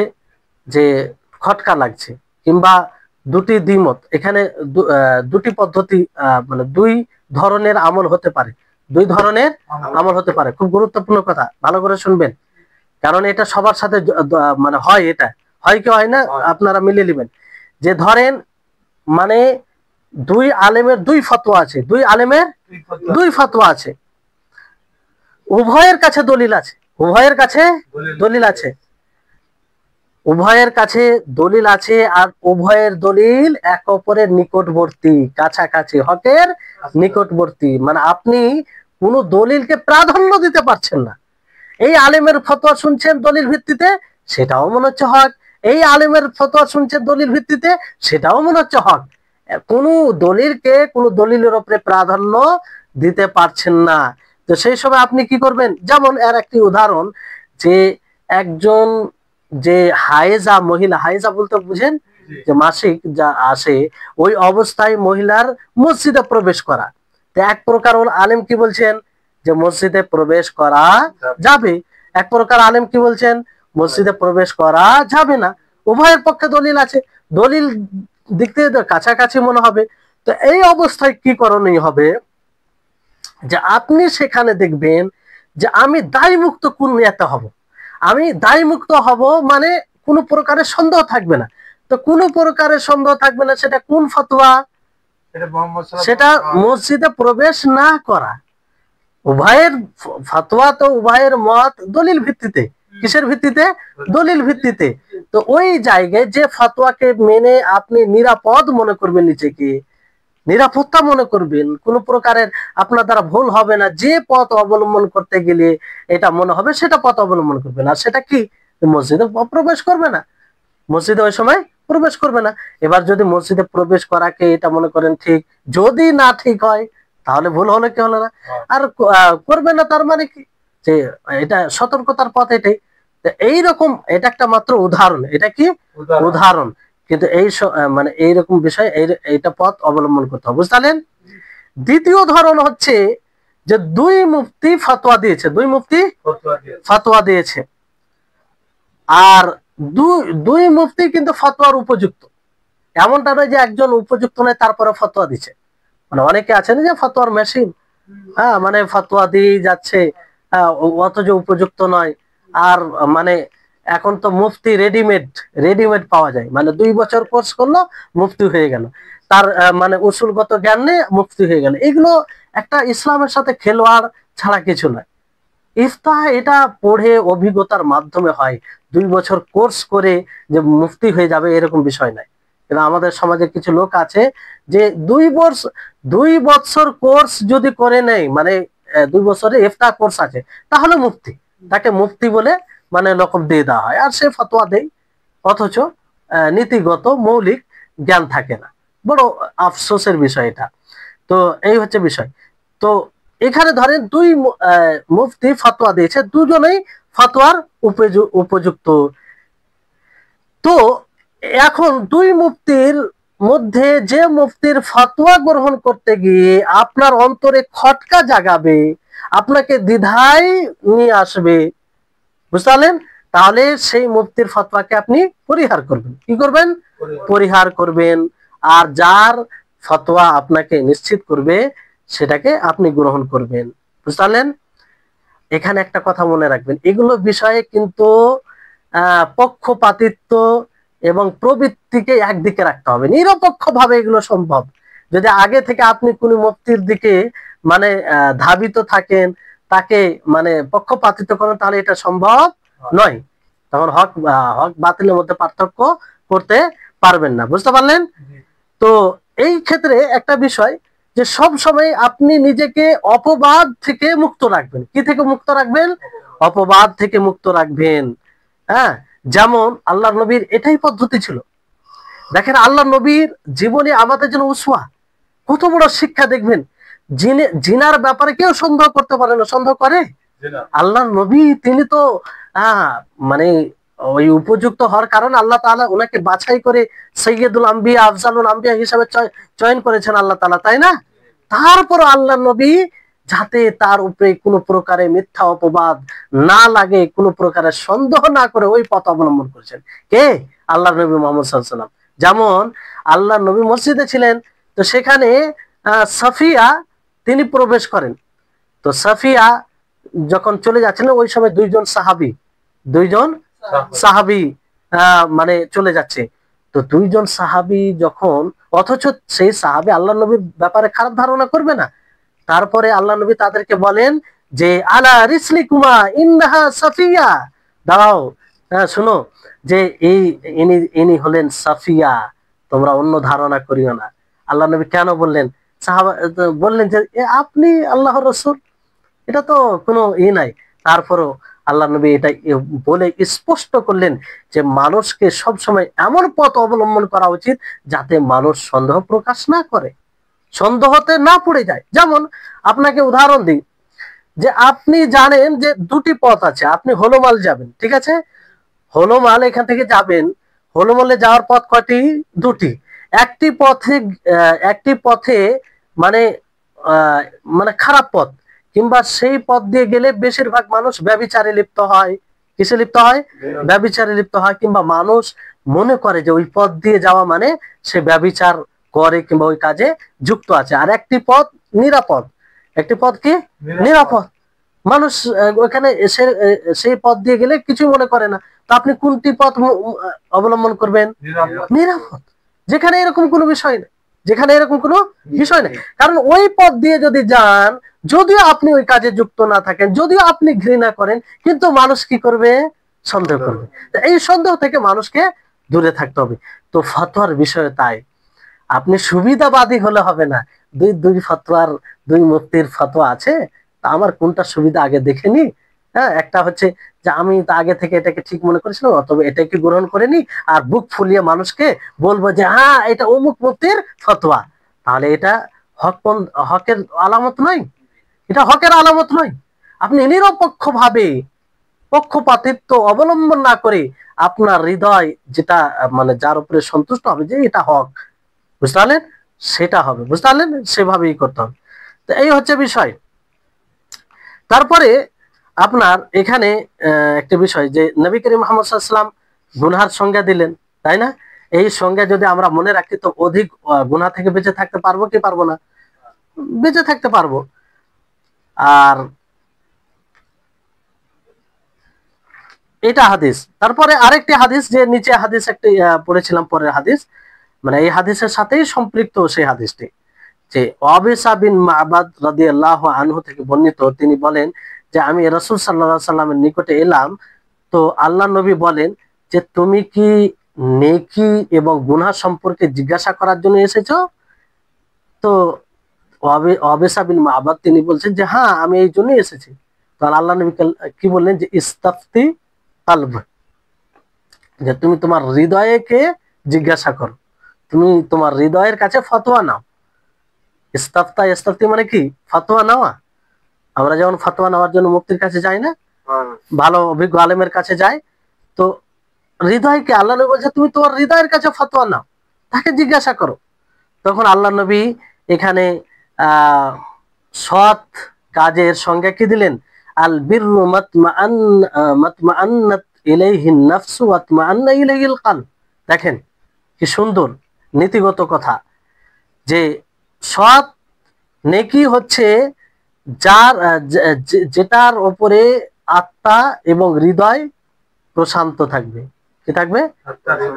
যে খটকা লাগছে, কিংবা দুটি দ্বিমত, এখানে দুটি পদ্ধতি, মানে দুই ধরনের আমল হতে পারে, দুই ধরনের আমল হতে পারে। খুব গুরুত্বপূর্ণ কথা, ভালো করে শুনবেন, কারণ এটা সবার সাথে মানে হয়, এটা হয় কি হয় না আপনারা মিলিয়ে নেবেন। যে ধরেন মানে দুই আলেমের দুই ফতোয়া আছে, দুই আলেমের দুই ফতোয়া আছে, উভয়ের কাছে দলিল আছে, উভয়ের কাছে দলিল আছে। উভয়ের কাছে দলিল আছে, আর উভয়ের দলিল এক অপরের নিকটবর্তী, কাছাকাছি, হকের নিকটবর্তী। মানে আপনি কোনো দলিলকে প্রাধান্য দিতে পারছেন না। এই আলেমের ফতোয়া শুনছেন দলিল ভিত্তিতে, সেটাও মনে হচ্ছে হক। এই আলেমের ফতোয়া শুনছেন দলিল ভিত্তিতে, সেটাও মনে হচ্ছে হক। কোনো দলিলকে কোনো দলিলের উপরে প্রাধান্য দিতে পারছেন না। তো সেই সময় আপনি কি করবেন? যেমন এর একটি উদাহরণ, যে একজন যে হায়েজা মহিলা, হায়েজা বলতে বুঝেন যে মাসিক যা আসে, ওই অবস্থায় মহিলার মসজিদে প্রবেশ করা। তো এক প্রকার আলেম কি বলছেন? যে মসজিদে প্রবেশ করা যাবে। এক প্রকার আলেম কি বলছেন? মসজিদে প্রবেশ করা যাবে না। উভয়ের পক্ষে দলিল আছে, দলিল দিক থেকে কাছাকাছি মনে হবে। তো এই অবস্থায় কি করণীয় হবে? যে আপনি সেখানে দেখবেন যে আমি দায় মুক্ত কোন নিয়তে হব, আমি দায় মুক্ত হব, মানে কোনো প্রকারের সন্দেহ থাকবে না। তো কোনো প্রকারের সন্দেহ থাকবে না, সেটা কোন ফতোয়া? সেটা মসজিদে প্রবেশ না করা। উভয়ের ফতোয়া তো উভয়ের মত দলিল ভিত্তিতে। কিসের ভিত্তিতে? দলিল ভিত্তিতে। তো ওই জায়গায় যে ফতোয়াকে মেনে আপনি নিরাপদ মনে করবেন, নিজেকে নিরাপত্তা মনে করবেন, কোন প্রকারের আপনার দ্বারা ভুল হবে না, যে পথ অবলম্বন করতে গেলে এটা মনে হবে সেটা পথ অবলম্বন করবেন। আর সেটা কি? মসজিদে প্রবেশ করবে না, মসজিদে ওই সময় প্রবেশ করবে না। এবার যদি মসজিদে প্রবেশ করাকে এটা মনে করেন ঠিক, যদি না ঠিক হয় তাহলে ভুল হলো কি হলো না, আর করবে না, তার মানে কি? যে এটা সতর্কতার পথ এটাই। এইরকম, এটা একটা মাত্র উদাহরণ, এটা কি উদাহরণ, কিন্তু এই মানে এইরকম বিষয়, এইটা পথ অবলম্বন করতে হবে, বুঝলেন? দ্বিতীয় ধরন হচ্ছে যে দুই মুফতি ফতোয়া দিয়েছে, দুই মুফতি ফতোয়া দিয়েছে, আর দুই মুফতি কিন্তু ফতোয়ার উপযুক্ত। এমনটা নয় যে একজন উপযুক্ত নয় তারপরে ফতোয়া দিচ্ছে। মানে অনেকে আছেন যে ফতোয়ার মেশিন, হ্যাঁ, মানে ফতোয়া দিয়ে যাচ্ছে, অথচ উপযুক্ত নয়। আর মানে এখন তো মুফতি রেডিমেড রেডিমেড পাওয়া যায়, মানে 2 বছর কোর্স করলো মুফতি হয়ে গেল, তার মানে উসুলগত জ্ঞান নেই, মুফতি হয়ে গেল। এগুলো একটা ইসলামের সাথে খেলোয়াড় ছাড়া কিছু নয়। ইফতা এটা পড়ে অভিজ্ঞতার মাধ্যমে হয়, 2 বছর কোর্স করে যে মুফতি হয়ে যাবে এরকম বিষয় নাই। কিন্তু আমাদের সমাজে কিছু লোক আছে যে 2 বছর কোর্স যদি করে নেয়, মানে 2 বছরে ইফতা কোর্স আছে, তাহলে মুফতি, তাকে মুফতি বলে মানে লকব দিয়ে দেওয়া হয়, আর সে ফতোয়া দেয়, অথচ নীতিগত মৌলিক জ্ঞান থাকে না। বড় আফসোসের বিষয় এটা। তো এই হচ্ছে বিষয়। তো এখানে ধরেন দুই মুফতি ফতোয়া দিয়েছে, দুজনেই ফতোয়ার উপযুক্ত। তো এখন দুই মুফতির মধ্যে যে মুফতির ফতোয়া গ্রহণ করতে গিয়ে আপনার অন্তরে খটকা জাগাবে, আপনাকে দ্বিধায় নিয়ে আসবে, বুঝতে পারলেন? তাহলে সেই মুফতির ফতোয়াকে আপনি পরিহার করবেন। কি করবেন? পরিহার করবেন। আর যার ফতোয়া আপনাকে নিশ্চিত করবে সেটাকে আপনি গ্রহণ করবেন, বুঝতে পারলেন? এখানে একটা কথা মনে রাখবেন, এগুলো বিষয়ে কিন্তু পক্ষপাতিত্ব এবং প্রবৃত্তিকে একদিকে রাখতে হবে, নিরপেক্ষ ভাবে এগুলো সম্ভব। যদি আগে থেকে আপনি কোন মুফতির দিকে মানে ধাবিত থাকেন, তাকে মানে পক্ষপাতিত্ব করেন, তাহলে এটা সম্ভব নয়। তখন হক হক বাতিলের মধ্যে পার্থক্য করতে পারবেন না, বুঝতে পারলেন? তো এই ক্ষেত্রে একটা বিষয়, যে সব সময় আপনি নিজেকে অপবাদ থেকে মুক্ত রাখবেন। কি থেকে মুক্ত রাখবেন? অপবাদ থেকে মুক্ত রাখবেন। হ্যাঁ, যেমন আল্লাহ নবীর এটাই পদ্ধতি ছিল। দেখেন আল্লাহ নবীর জীবনে আমাদের জন্য উসওয়া, কত বড় শিক্ষা। দেখবেন জিনার ব্যাপারে কেউ সন্দেহ করতে পারে না, সন্দেহ করে? আল্লাহ নবী তিনি তো মানে ওই উপযুক্ত হওয়ার কারণে আল্লাহ তাআলা ওনাকে বাছাই করে সৈয়দুল আম্বিয়া আফজালুল আম্বিয়া হিসাবে চয়ন করেছেন আল্লাহ তাআলা, তাই না? তারপর আল্লাহ নবী যাতে তার উপরে কোনো প্রকারে মিথ্যা অপবাদ না লাগে, কোনো প্রকারের সন্দেহ না করে ওই পথ অবলম্বন করেছেন। কে? আল্লাহ নবী মুহাম্মদ সাল্লাল্লাহু আলাইহি ওয়াসাল্লাম। যেমন আল্লাহ নবী মসজিদে ছিলেন, তো সেখানে সাফিয়া তিনি প্রবেশ করেন। তো সাফিয়া যখন চলে যাচ্ছিলেন, ওই সময় দুইজন সাহাবী মানে চলে যাচ্ছে। তো দুইজন সাহাবী যখন, অথচ সেই সাহাবী আল্লাহ নবীর ব্যাপারে খারাপ ধারণা করবে না, তারপরে আল্লাহ নবী তাদেরকে বলেন যে আলা রিসলিকুমা ইন্নাহা সাফিয়া, দাঁড়াও, হ্যাঁ শুনো, যে এই ইনি ইনি হলেন সাফিয়া, তোমরা অন্য ধারণা করিও না। আল্লাহ নবী কেন বললেন? সাহাবা বললেন যে আপনি আল্লাহর রসূল, এটা তো কোনো নাই। তারপরও আল্লাহ নবী এটা বলে স্পষ্ট করলেন যে মানুষকে সবসময় এমন পথ অবলম্বন করা উচিত যাতে মানুষ সন্দেহ প্রকাশ না করে, সন্দেহতে না পড়ে যায়। যেমন আপনাকে উদাহরণ দিই, যে আপনি জানেন যে দুটি পথ আছে, আপনি হলোমাল যাবেন, ঠিক আছে? হলোমাল এখান থেকে যাবেন, হলোমালে যাওয়ার পথ কয়টি? দুটি। একটি পথে একটি পথে মানে আহ, মানে খারাপ পথ, কিংবা সেই পথ দিয়ে গেলে বেশিরভাগ মানুষ ব্যভিচারে লিপ্ত হয়। কিসে লিপ্ত হয়? ব্যভিচারে লিপ্ত হয়, কিংবা মানুষ মনে করে যে ওই পথ দিয়ে যাওয়া মানে সে ব্যভিচার করে কিংবা ওই কাজে যুক্ত আছে। আর একটি পথ নিরাপদ। একটি পথ কি? নিরাপদ। মানুষ ওখানে এসে সেই পথ দিয়ে গেলে কিছু মনে করে না। তো আপনি কোনটি পথ অবলম্বন করবেন? নিরাপদ। যেখানে এরকম কোনো বিষয় নেই, যেখানে এরকম কোনো বিষয় নেই। কারণ ওই পথ দিয়ে যদি যান, যদিও আপনি ওই কাজে যুক্ত না থাকেন, যদিও আপনি ঘৃণা করেন, কিন্তু মানুষ কি করবে? সন্দেহ করবে। এই সন্দেহ থেকে মানুষকে দূরে থাকতে হবে। তো ফতোয়ার বিষয়ে তাই, আপনি সুবিধাবাদী হলে হবে না। দুই দুই ফতোয়ার, দুই মুফতির ফতোয়া আছে, তা আমার কোনটা সুবিধা আগে দেখে নি। হ্যাঁ, একটা হচ্ছে যে আমি তো আগে থেকে এটাকে ঠিক মনে করেছিলাম, অথবা এটাকে গ্রহণ করে নি, আর বুক ফুলিয়ে মানুষকে বলবো যে হ্যাঁ এটা অমুক মুফতির ফতোয়া, তাহলে এটা হক হকের আলামত নয়, এটা হকের আলামত নয়। আপনি নিরপেক্ষ ভাবে, পক্ষপাতিত্ব অবলম্বন না করে আপনার হৃদয় যেটা মানে যার উপরে সন্তুষ্ট হবে যে এটা হক, বুঝতে পারলেন, সেটা হবে, বুঝতে পারলেন, সেভাবেই করতে হবে। তো এই হচ্ছে বিষয়। তারপরে আপনার এখানে একটা বিষয়, যে নবী করিম মুহাম্মদ সাল্লাল্লাহু আলাইহি ওয়াসাল্লাম গুনহার সংজ্ঞা দিলেন, তাই না? এই সংজ্ঞা যদি আমরা মনে রাখি তো অধিক গুনাহ থেকে বেঁচে থাকতে পারবো কি পারবো না? বেঁচে থাকতে পারবো। আর এটা হাদিস। তারপরে আরেকটি হাদিস, যে নিচে হাদিস একটি পড়েছিলাম, পরের হাদিস, মানে এই হাদিসের সাথেই সম্পৃক্ত সেই হাদিসটি, যে ওয়াবিসা বিন মা'বাদ রাদিয়াল্লাহু আনহু থেকে বর্ণিত, তিনি বলেন যে আমি রাসূল সাল্লাল্লাহু আলাইহি সাল্লামের নিকটে এলাম, তো আল্লাহ নবী বলেন যে তুমি কি নেকি এবং গুনাহ সম্পর্কে জিজ্ঞাসা করার জন্য এসেছো? তো ওয়াবিসা বিন মা'বাদ তিনি বলছেন যে হ্যাঁ আমি এই জন্যই এসেছি। তো আল্লাহ নবী কি বললেন? যে ইস্তাফতি কালব, যে তুমি তোমার হৃদয়কে জিজ্ঞাসা করো, তুমি তোমার হৃদয়ের কাছে ফতোয়া নাও। ইস্তাফতা, ইস্তাফতি মানে কি? ফতোয়া নেওয়া। আমরা যেমন ফতোয়া নেওয়ার জন্য মুফতির কাছে যাই না, ভালো অভিজ্ঞ আলেমের কাছে যাই, তো হৃদয়কে আল্লাহ নবী বলছে তুমি তোমার হৃদয়ের কাছে ফতোয়া নাও, তাকে জিজ্ঞাসা করো। তখন আল্লাহ নবী এখানে আহ সৎ কাজের সংজ্ঞা কি দিলেন? আল বিররু মাতমাআন্নাত ইলাইহিন নাফসু ওয়া তাতমাআন্না ইলাইহিল কলব। দেখেন কি সুন্দর নীতিগত কথা, যে সৎ নেকি হচ্ছে যার যেটার উপরে আত্মা এবং হৃদয় প্রশান্ত থাকবে। কি থাকবে?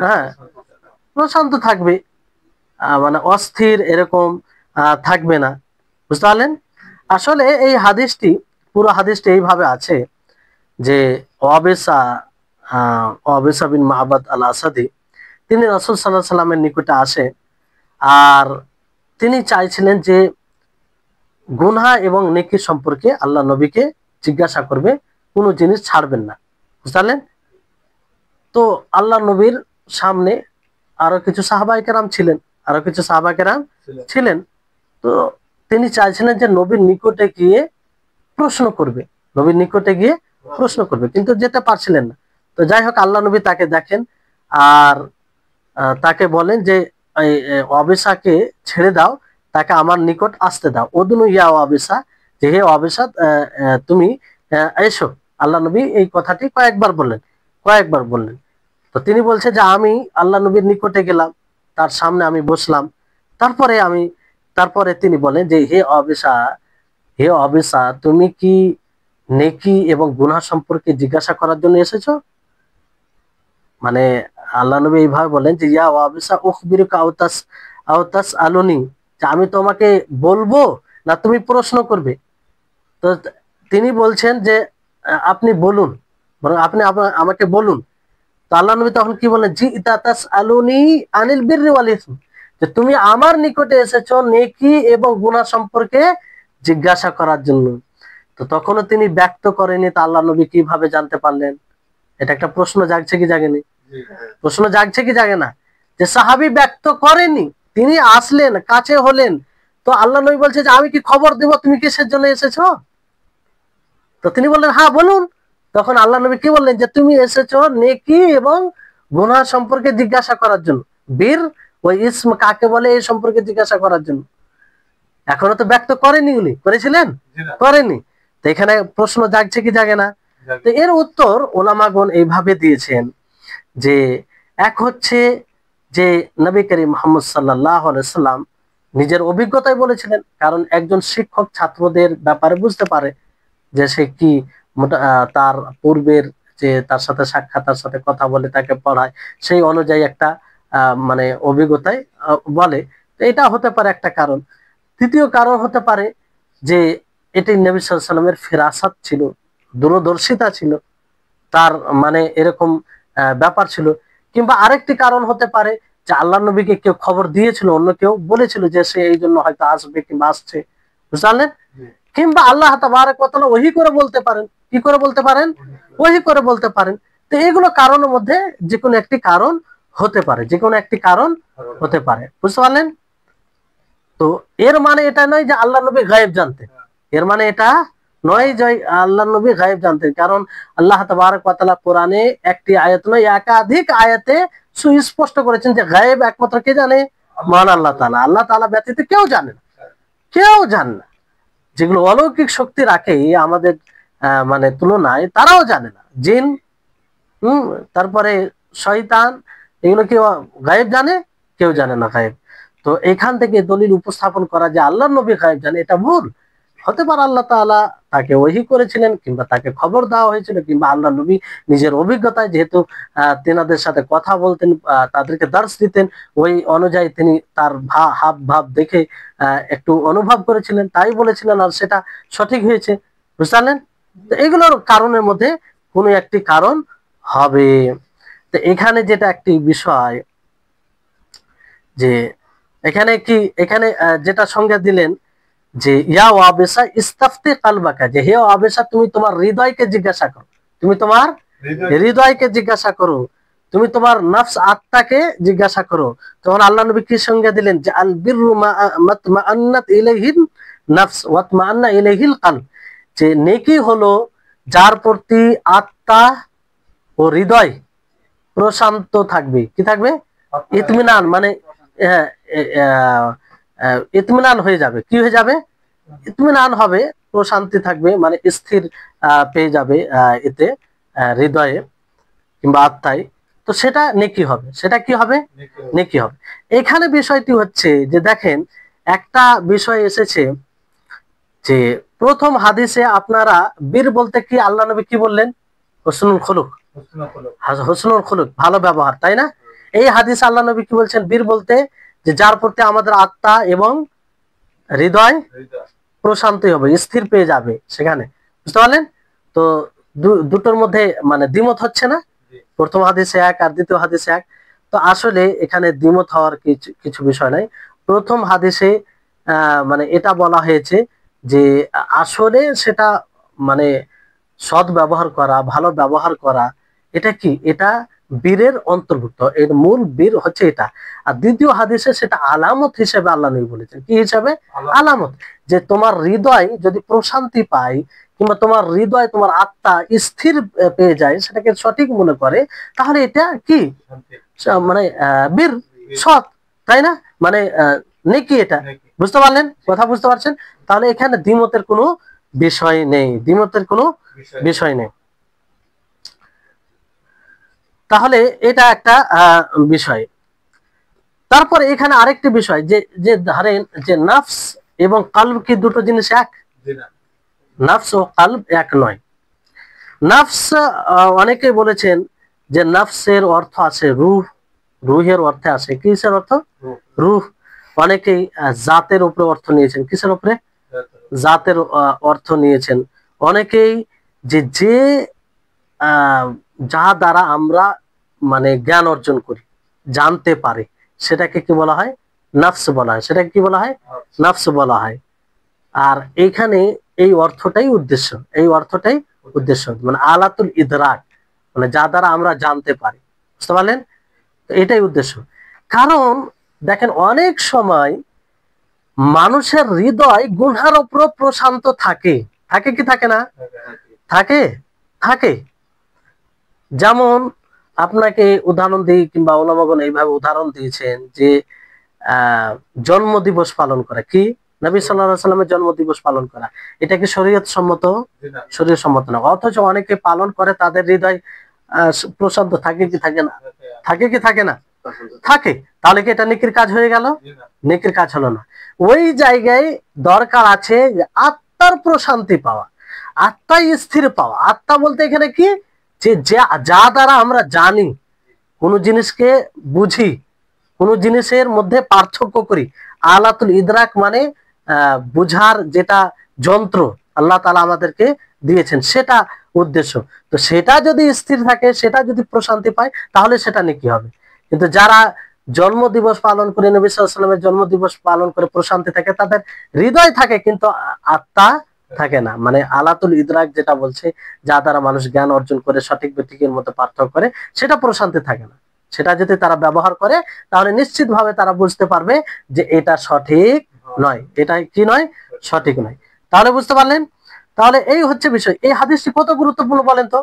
হ্যাঁ, প্রশান্ত থাকবে, মানে অস্থির এরকম থাকবে না, বুঝতে পারলেন? আসলে এই হাদিসটি, পুরো হাদিসটি এইভাবে আছে যে ওয়াবেসা ওয়াবেসা বিন মাহবাদ আল আসাদি তিনি রাসূল সাল্লাল্লাহু আলাইহি সাল্লামের নিকটে আসে, আর তিনি চাইছিলেন যে গুনাহ এবং নেকি সম্পর্কে আল্লাহ নবীকে জিজ্ঞাসা করবে, কোনো জিনিস ছাড়বেন না, বুঝলেন? তো আল্লাহ নবীর সামনে আরো কিছু সাহাবায়ে কেরাম ছিলেন, আরো কিছু সাহাবায়ে কেরাম ছিলেন। তো তিনি চাইছিলেন যে নবীর নিকটে গিয়ে প্রশ্ন করবে, নবীর নিকটে গিয়ে প্রশ্ন করবে, কিন্তু যেতে পারছিলেন না। তো যাই হোক আল্লাহ নবী তাকে দেখেন, আর তাকে বলেন যে অবেসাকে ছেড়ে দাও, তাকে আমার নিকট আসতে দাও। ওদনু ইয়া অবেসা, যে হে অবেসা তুমি এসো। আল্লাহ নবী এই কথাটি কয়েকবার বললেন, কয়েকবার বললেন। তো তিনি বলছে যে আমি আল্লাহ নবীর নিকটে গেলাম, তার সামনে আমি বসলাম, তারপরে তিনি বলেন যে হে অবেসা, হে অবেসা তুমি কি নেকি এবং গুনাহ সম্পর্কে জিজ্ঞাসা করার জন্য এসেছো? মানে আল্লাহ নবী এইভাবে বলেন যে ইয়া ওয়াবিসা উখবিরুকা আওতাস আলুনি, যে আমি তোমাকে বলবো না তুমি প্রশ্ন করবে? তো তিনি বলছেন যে আপনি বলুন, বরং আপনি আমাকে বলুন। তো আল্লাহ নবী তখন কি বলেন, জি ইতা তাসআলুনি আনিল বিররি ওয়াল ইসম, যে তুমি আমার নিকটে এসেছো নেকি এবং গুনাহ সম্পর্কে জিজ্ঞাসা করার জন্য। তো তখনও তিনি ব্যক্ত করেনি, তা আল্লাহ নবী কিভাবে জানতে পারলেন? এটা একটা প্রশ্ন জাগছে কি জাগেনি? প্রশ্ন জাগছে কি জাগে না? যে সাহাবী ব্যক্ত করেনি, তিনি আসলেন, কাছে হলেন, তো আল্লাহ নবী বলছে যে আমি কি খবর দেব তুমি কিসের জন্য এসেছো? তো তিনি বললেন হ্যাঁ বলুন। তখন আল্লাহ নবী কি বললেন, যে তুমি এসেছো নেকি এবং গুনাহ সম্পর্কে জিজ্ঞাসা করার জন্য। বীর ওই ইসম কাকে বলে এই সম্পর্কে জিজ্ঞাসা করার জন্য। এখনো তো ব্যক্ত করেনি, উনি করেছিলেন? করেনি। তো এখানে প্রশ্ন জাগছে কি জাগে না? তো এর উত্তর ওলামাগণ এইভাবে দিয়েছেন যে এক হচ্ছে যে নবী করিম মুহাম্মদ সাল্লাল্লাহু আলাইহি সাল্লাম নিজের অভিজ্ঞতায় বলেছিলেন, কারণ একজন শিক্ষক ছাত্রদের ব্যাপারে বুঝতে পারে যে সে কি তার পূর্বের যে তার সাথে সাক্ষাৎ, তার সাথে কথা বলে, তাকে পড়ায়, সেই অনুযায়ী একটা মানে অভিজ্ঞতায় বলে। তো এটা হতে পারে একটা কারণ। তৃতীয় কারণ হতে পারে যে এটি নবী সাল্লাল্লাহু আলাইহি সাল্লামের ফিরাসাত ছিল, দূরদর্শিতা ছিল, তার মানে এরকম ব্যাপার ছিল। কিংবা আরেকটি কারণ হতে পারে যে আল্লাহ নবীকে কেউ খবর দিয়েছিল, অন্য কেউ বলেছিল যে সে এই জন্য হয়তো আসবে কিংবা আসছে, বুঝলেন? কিংবা আল্লাহ তাবারক ওয়া তাআলা ওহী করে বলতে পারেন। কি করে বলতে পারেন? ওহী করে বলতে পারেন। তো এগুলো কারণের মধ্যে যে কোনো একটি কারণ হতে পারে, যে কোনো একটি কারণ হতে পারে, বুঝতে পারলেন? তো এর মানে এটা নয় যে আল্লাহ নবী গায়েব জানতেন, এর মানে এটা নয় যে আল্লাহ নবী গায়েব জানতেন। কারণ আল্লাহ তাবারক ওয়া তাআলা কোরআনে একটি আয়াত নয়, একাধিক আয়াতে সুস্পষ্ট করেছেন যে গায়েব একমাত্র কে জানে? মহান আল্লাহ তাআলা। আল্লাহ তাআলা ব্যতীত কেউ জানে না, কেউ জানে না। যেগুলো অলৌকিক শক্তি রাখে আমাদের মানে তুলনায়, তারাও জানে না। জিন, তারপরে শয়তান, এগুলো কি গায়েব জানে? কেউ জানে না গায়েব। তো এখান থেকে দলিল উপস্থাপন করা যে আল্লাহর নবী গায়েব জানে, এটা ভুল। হতে পারে আল্লাহ তাআলা তাকে ওহী করেছিলেন, কিংবা তাকে খবর দেওয়া হয়েছিল, কিংবা আল্লাহ নবী নিজের অভিজ্ঞতায় যেহেতু তেনাদের সাথে কথা বলতেন, তাদেরকে দার্স দিতেন, ওই অনুযায়ী তিনি তার হাব ভাব দেখে একটু অনুভব করেছিলেন, তাই বলেছিলেন, আর সেটা সঠিক হয়েছে, বুঝলেন? তো এগুলোর কারণের মধ্যে কোনো একটি কারণ হবে। তো এখানে যেটা একটি বিষয়, যে এখানে কি, এখানে যেটা সংজ্ঞা দিলেন যে ইয়া ওয়াবিসা ইস্তাফতি কালবাকা, যে হে ওয়াবিসা তুমি তোমার হৃদয়কে জিজ্ঞাসা করো, তুমি তোমার হৃদয়কে জিজ্ঞাসা করো, তুমি তোমার নফস আত্মাকে জিজ্ঞাসা করো। তখন আল্লাহ নবী কি সংজ্ঞা দিলেন, যে আল বিররু মাতমাআন্নাত ইলাইহিন নফস ওয়া তামাআন্না ইলাইহিল কলব, যে নেকি হলো যার প্রতি আত্মা ও হৃদয় প্রশান্ত থাকবে। কি থাকবে? ইতমিনান, মানে ইতমিনান হয়ে যাবে। কি হয়ে যাবে? ইতমিনান হবে, প্রশান্তি থাকবে, মানে স্থির পেয়ে যাবে এতে হৃদয়ে কিংবা আত্মায়। তো সেটা নেকি হবে, সেটা কি হবে? নেকি হবে। এখানে বিষয়টি হচ্ছে যে দেখেন, একটা বিষয় এসেছে যে প্রথম হাদিসে আপনারা বীর বলতে কি আল্লাহ নবী কি বললেন? হুসনুল খুলুক, হুসনুল খুলুক, ভালো ব্যবহার, তাই না? এই হাদিস আল্লাহ নবী কি বলছেন? বীর বলতে যে যার প্রতি আমাদের আত্মা এবং হৃদয় প্রশান্তি হবে, স্থির পেয়ে যাবে সেখানে, বুঝতে পারলেন? তো দুটোর মধ্যে মানে দ্বিমত হচ্ছে না? প্রথম হাদিসে এক আর দ্বিতীয় হাদিসে এক। তো আসলে এখানে দ্বিমত হওয়ার কিছু বিষয় নাই। প্রথম হাদিসে মানে এটা বলা হয়েছে যে আসলে সেটা মানে সৎ ব্যবহার করা, ভালো ব্যবহার করা, এটা কি, এটা বীরের অন্তর্ভুক্ত, এর মূল বীর হচ্ছে এটা। আর দ্বিতীয় হাদিসে সেটা আলামত হিসেবে আল্লাহ নবী বলেছেন। কি হিসাবে? আলামত। যে তোমার হৃদয় যদি প্রশান্তি পায়, কিংবা তোমার হৃদয়, তোমার আত্মা স্থির পেয়ে যায়, সেটাকে সঠিক মনে করে, তাহলে এটা কি, মানে বীর, সৎ, তাই না? মানে নেকি এটা, বুঝতে পারলেন? কথা বুঝতে পারছেন? তাহলে এখানে দ্বিমতের কোনো বিষয় নেই, দ্বিমতের কোনো বিষয় নেই। তাহলে এটা একটা বিষয়। তারপরে এখানে আরেকটি বিষয়, যে যে ধরেন যে নফস এবং কলব কি দুটো জিনিস এক? নফস ও কলব এক নয়। নফস, অনেকে বলেছেন যে নফসের অর্থ আছে রূহ, রুহের অর্থে আছে, কিসের অর্থ? রূহ। অনেকেই জাতের উপরে অর্থ নিয়েছেন। কিসের উপরে? জাতের অর্থ নিয়েছেন। অনেকেই যে যে যা দ্বারা আমরা মানে জ্ঞান অর্জন করি, জানতে পারি, সেটাকে কি বলা হয়? নাফস বলা হয়। সেটাকে কি বলা হয়? নাফস বলা হয়। আর এইখানে এই অর্থটাই উদ্দেশ্য, এই অর্থটাই উদ্দেশ্য, মানে আলাতুল ইদরাক, মানে যা দ্বারা আমরা জানতে পারি। বুঝতে পারলেন? তো এটাই উদ্দেশ্য। কারণ দেখেন অনেক সময় মানুষের হৃদয় গুনহার উপর প্রশান্ত থাকে, থাকে কি থাকে না? থাকে, থাকে। যেমন আপনাকে উদাহরণ দিই, কিংবা ওলামাগণ এইভাবে উদাহরণ দিয়েছেন যে জন্ম দিবস পালন করা, কি নবী সাল্লাল্লাহু আলাইহি সাল্লামের জন্ম দিবস পালন করা, এটা কি শরীয়ত সম্মত? শরীয়ত সম্মত না। অথচ অনেকে পালন করে, তাদের হৃদয় প্রশান্ত থাকে কি থাকে না? থাকে কি থাকে না? থাকে। তাহলে কি এটা নেকির কাজ হয়ে গেল? নেকির কাজ হলো না। ওই জায়গায় দরকার আছে যে আত্মার প্রশান্তি পাওয়া, আত্মায় স্থির পাওয়া। আত্মা বলতে এখানে কি, যে যা দ্বারা আমরা জানি, কোন জিনিসকে বুঝি, কোন জিনিসের মধ্যে পার্থক্য করি। আলাতুল ইদরাক মানে বুঝার যেটা যন্ত্র আল্লাহ তাআলা আমাদেরকে দিয়েছেন, সেটা উদ্দেশ্য। তো সেটা যদি স্থির থাকে, সেটা যদি প্রশান্তি পায়, তাহলে সেটা নেকি হবে। কিন্তু যারা জন্ম দিবস পালন করে, নবী সাল্লাল্লাহু আলাইহি ওয়াসাল্লামের জন্ম দিবস পালন করে প্রশান্তি থাকে, তাদের হৃদয় থাকে কিন্তু আত্মা থাকে না। মানে আলাতুল ইদরাক যেটা বলছে, যা দ্বারা মানুষ জ্ঞান অর্জন করে, সঠিক বেঠিকের মধ্যে পার্থক্য করে, সেটা প্রশান্তি থাকে না। সেটা যদি তারা ব্যবহার করে, তাহলে নিশ্চিতভাবে তারা বুঝতে পারবে যে এটা সঠিক নয়, এটা কি নয়? সঠিক নয়। তাহলে বুঝতে পারলেন? তাহলে এই হচ্ছে বিষয়। এই হাদিসটি কত গুরুত্বপূর্ণ বলেন তো?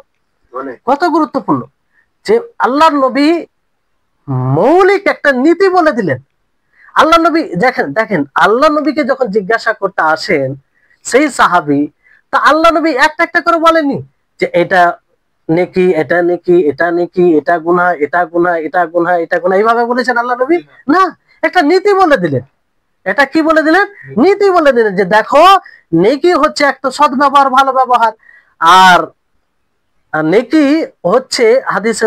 কত গুরুত্বপূর্ণ যে আল্লাহর নবী মৌলিক একটা নীতি বলে দিলেন। আল্লাহ নবী দেখেন, দেখেন আল্লাহ নবীকে যখন জিজ্ঞাসা করতে আসেন সেই সাহাবী, তা আল্লাহ নবী একটা একটা করে বলেননি যে এটা নেকি, এটা নেকি, এটা নেকি, এটা গুনাহ, এটা গুনাহ, এটা গুনাহ, এটা গুনাহ, এইভাবে বলেছেন আল্লাহ নবী? না, একটা নীতি বলে দিলেন। এটা কি বলে দিলেন? নীতি বলে দিলেন যে দেখো, নেকি হচ্ছে একটা সৎ ব্যবহার, ভালো ব্যবহার। আর নেকি হচ্ছে হাদিসে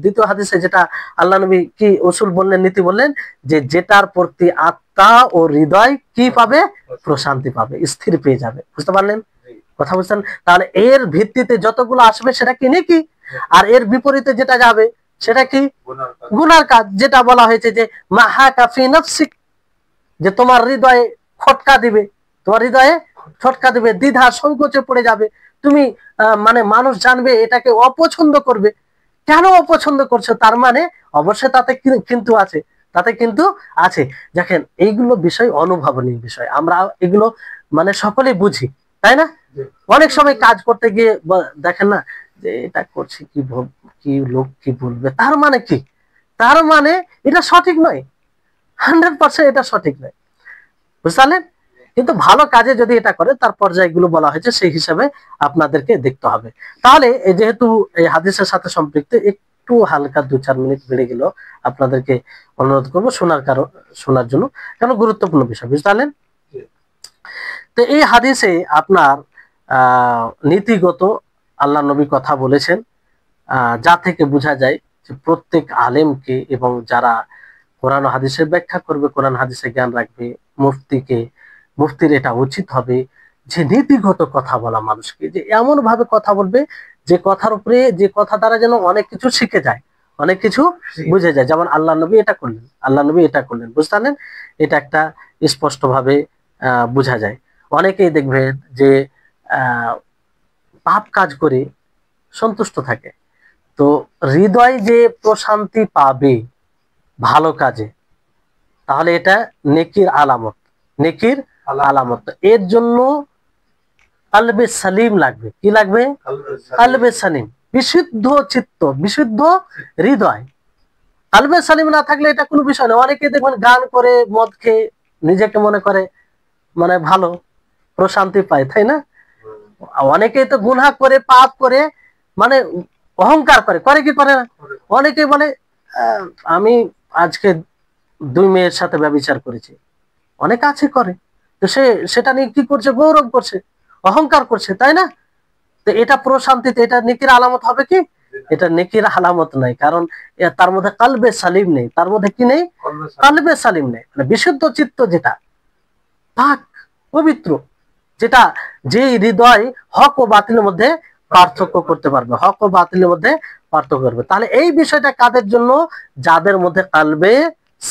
দ্বিতীয় হাদিসে যেটা আল্লাহ নবী কি উসুল বললেন, নীতি বললেন, যে যেটার প্রতি আত্মা ও হৃদয় কি পাবে? প্রশান্তি পাবে, স্থির পেয়ে যাবে। বুঝতে পারলেন কথা? বুঝছেন? তাহলে এর ভিত্তিতে যতগুলো আসবে সেটা কি নেকি, আর এর বিপরীতে যেটা যাবে সেটা কি? গুনার কাজ। যেটা বলা হয়েছে যে মাহা কাফি নাফসিক, যে তোমার হৃদয়ে খটকা দিবে, তোমার হৃদয়ে খটকা দিবে, দ্বিধা সংকোচে পড়ে যাবে। তুমি মানে মানুষ জানবে, এটাকে অপছন্দ করবে। কেন অপছন্দ করছো? তার মানে অবশ্যই তাতে কিন্তু আছে, তাতে কিন্তু আছে। দেখেন এইগুলো বিষয় অনুভবনীয় বিষয়, আমরা এগুলো মানে সকলেই বুঝি, তাই না? অনেক সময় কাজ করতে গিয়ে দেখেন না যে এটা করছি কি লোক কি বলবে, তার মানে কি? তার মানে এটা সঠিক নয়, 100% এটা সঠিক নয়। বুঝলেন? কিন্তু ভালো কাজে যদি এটা করে, তার পর্যায়গুলো বলা হয়েছে, সেই হিসাবে আপনাদেরকে দেখতে হবে। তাহলে যেহেতু এই হাদিসের সাথে সম্পৃক্ত, একটু হালকা 2-4 মিনিট বেড়ে গেল, আপনাদেরকে অনুরোধ করবো শোনার জন্য, কারণ গুরুত্বপূর্ণ বিষয়। বুঝলেন? তো এই হাদিসে আপনার নীতিগত আল্লাহ নবী কথা বলেছেন, যা থেকে বোঝা যায় যে প্রত্যেক আলেমকে, এবং যারা কোরআন ও হাদিসের ব্যাখ্যা করবে, কোরআন হাদিসের জ্ঞান রাখবে, মুফতির এটা উচিত হবে যে নীতিগত কথা বলা মানুষকে, যে এমন ভাবে কথা বলবে যে কথার উপরে, যে কথা দ্বারা যেন অনেক কিছু শিখে যায়, অনেক কিছু বুঝে যায়। যেমন আল্লাহ নবী এটা করলেন, আল্লাহ নবী এটা করলেন, বুঝলেন? এটা একটা স্পষ্ট ভাবে বোঝা যায়। অনেকেই দেখবেন যে পাপ কাজ করে সন্তুষ্ট থাকে, তো হৃদয় যে প্রশান্তি পাবে ভালো কাজে, তাহলে এটা নেকির আলামত, নেকির আলামত। এর জন্য কালবে সালিম লাগবে। কি লাগবে? কালবে সালিম, বিশুদ্ধ চিত্ত, বিশুদ্ধ হৃদয়। কালবে সালিম না থাকলে এটা কোনো বিষয় না। অনেকে দেখবেন গান করে, মদ খেয়ে নিজেকে মনে করে মানে ভালো, প্রশান্তি পায়, তাই না? অনেকেই তো গুনাহ করে, পাপ করে, মানে অহংকার করে, করে কি করে না? অনেকেই বলে আমি আজকে 2 মেয়ের সাথে ব্যভিচার করেছি। অনেক আছে করে, তো সেটা নিয়ে কি করছে? গৌরব করছে, অহংকার করছে, তাই না? তো এটা প্রশান্তিতে, এটা নেকির আলামত হবে কি? এটা নেকির আলামত নাই, কারণ তার মধ্যে কালবে সালিম নেই। তার মধ্যে কি নেই? কালবে সালিম নেই, মানে বিশুদ্ধ চিত্ত, যেটা পাক পবিত্র, যেটা যে হৃদয় হক ও বাতিলের মধ্যে পার্থক্য করতে পারবে, হক ও বাতিলের মধ্যে পার্থক্য করবে। তাহলে এই বিষয়টা কাদের জন্য? যাদের মধ্যে কালবে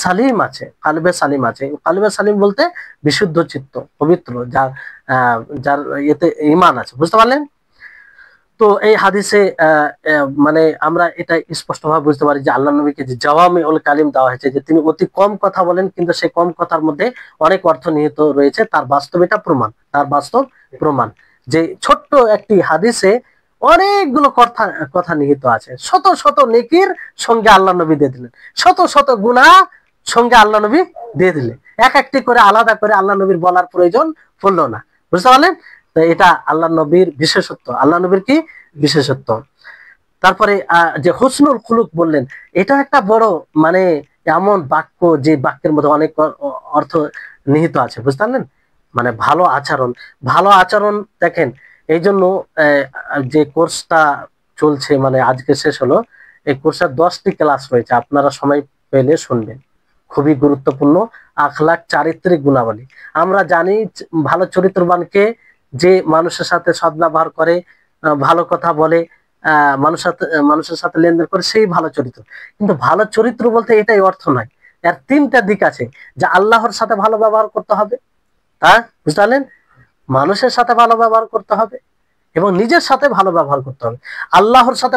সালিম আছে। কালবে সালিম আছে, কালবে সালিম বলতে বিশুদ্ধ চিত্ত, পবিত্র, যার যার এতে ঈমান আছে। বুঝতে পারলেন? তো এই হাদিসে মানে আমরা এটা স্পষ্টভাবে বুঝতে পারি যে আল্লাহ নবীকে যে জাওয়ামিউল কালিম দেওয়া হয়েছে, যে তিনি অতি কম কথা বলেন, কিন্তু সেই কম কথার মধ্যে অনেক অর্থ নিহিত রয়েছে, তার বাস্তব এটা প্রমাণ, তার বাস্তব প্রমাণ যে ছোট্ট একটি হাদিসে অনেকগুলো কথা কথা নিহিত আছে। শত শত নেকির সঙ্গে আল্লাহ নবী দিয়ে দিলেন, শত শত গুনাহ সঙ্গে আল্লাহ নবী দিয়ে দিলেন, এক একটি করে আলাদা করে আল্লাহ নবীর বলার প্রয়োজন পড়লো না। বুঝতে পারলেন? তো এটা আল্লাহ নবীর বিশেষত্ব, আল্লাহ নবীর কি বিশেষত্ব। তারপরে যে হুসনুল খুলুক বললেন, এটা একটা বড় মানে এমন বাক্য যে বাক্যের মধ্যে অনেক অর্থ নিহিত আছে। বুঝতে পারলেন? মানে ভালো আচরণ, ভালো আচরণ দেখেন, এই জন্য যে কোর্সটা চলছে, মানে আজকে শেষ হলো, এই কোর্সের 10টি ক্লাস রয়েছে, আপনারা সময় পেলে শুনবেন, খুবই গুরুত্বপূর্ণ। আখলাক, চারিত্রিক গুণাবলী। আমরা জানি ভালো চরিত্রবানকে, যে মানুষের সাথে সদ্ব্যবহার করে, ভালো কথা বলে, মানুষের সাথে লেনদেন করে, সেই ভালো চরিত্র। কিন্তু ভালো চরিত্র বলতে এটাই অর্থ নয়, এর 3টা দিক আছে। যে আল্লাহর সাথে ভালো ব্যবহার করতে হবে, হ্যাঁ বুঝতে পারলেন? মানুষের সাথে ভালো ব্যবহার করতে হবে এবং নিজের সাথে ভালো ব্যবহার করতে হবে। আল্লাহর সাথে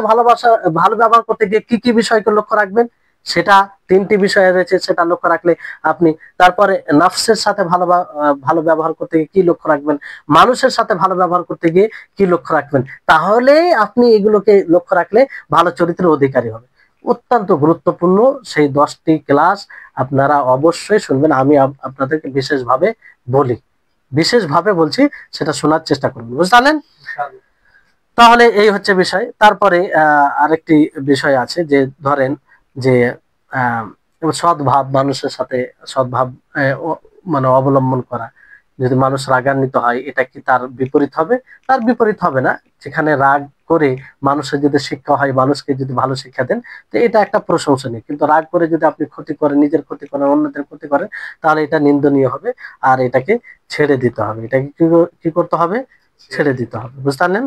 ভালো ব্যবহার করতে গিয়ে কি কি বিষয়কে লক্ষ্য রাখবেন, সেটা 3টি বিষয় রয়েছে, সেটা লক্ষ্য রাখলে আপনি। তারপরে নাফসের সাথে ভালো ব্যবহার করতে গিয়ে কি লক্ষ্য রাখবেন, মানুষের সাথে ভালো ব্যবহার করতে গিয়ে কি লক্ষ্য রাখবেন, তাহলে আপনি এগুলোকে লক্ষ্য রাখলে ভালো চরিত্রের অধিকারী হবে। অত্যন্ত গুরুত্বপূর্ণ সেই 10টি ক্লাস আপনারা অবশ্যই শুনবেন। আমি আপনাদেরকে বিশেষভাবে বলছি, সেটা শোনার চেষ্টা করবেন। বুঝতে পারলেন? তাহলে এই হচ্ছে বিষয়। তারপরে আরেকটি বিষয় আছে, যে ধরেন যে সদ্ভাব, মানুষের সাথে সদ্ভাব মানে অবলম্বন করা। যদি মানুষ রাগান্বিত হয়, এটা কি তার বিপরীত হবে? তার বিপরীত হবে না। যেখানে রাগ করে মানুষের যদি শিক্ষা হয়, মানুষকে যদি ভালো শিক্ষা দেন, তো এটা একটা প্রশংসনীয়। কিন্তু রাগ করে যদি আপনি ক্ষতি করেন, নিজের ক্ষতি করেন, অন্যদের ক্ষতি করেন, তাহলে এটা নিন্দনীয় হবে, আর এটাকে ছেড়ে দিতে হবে। এটাকে কি করতে হবে? ছেড়ে দিতে হবে। বুঝতে পারলেন?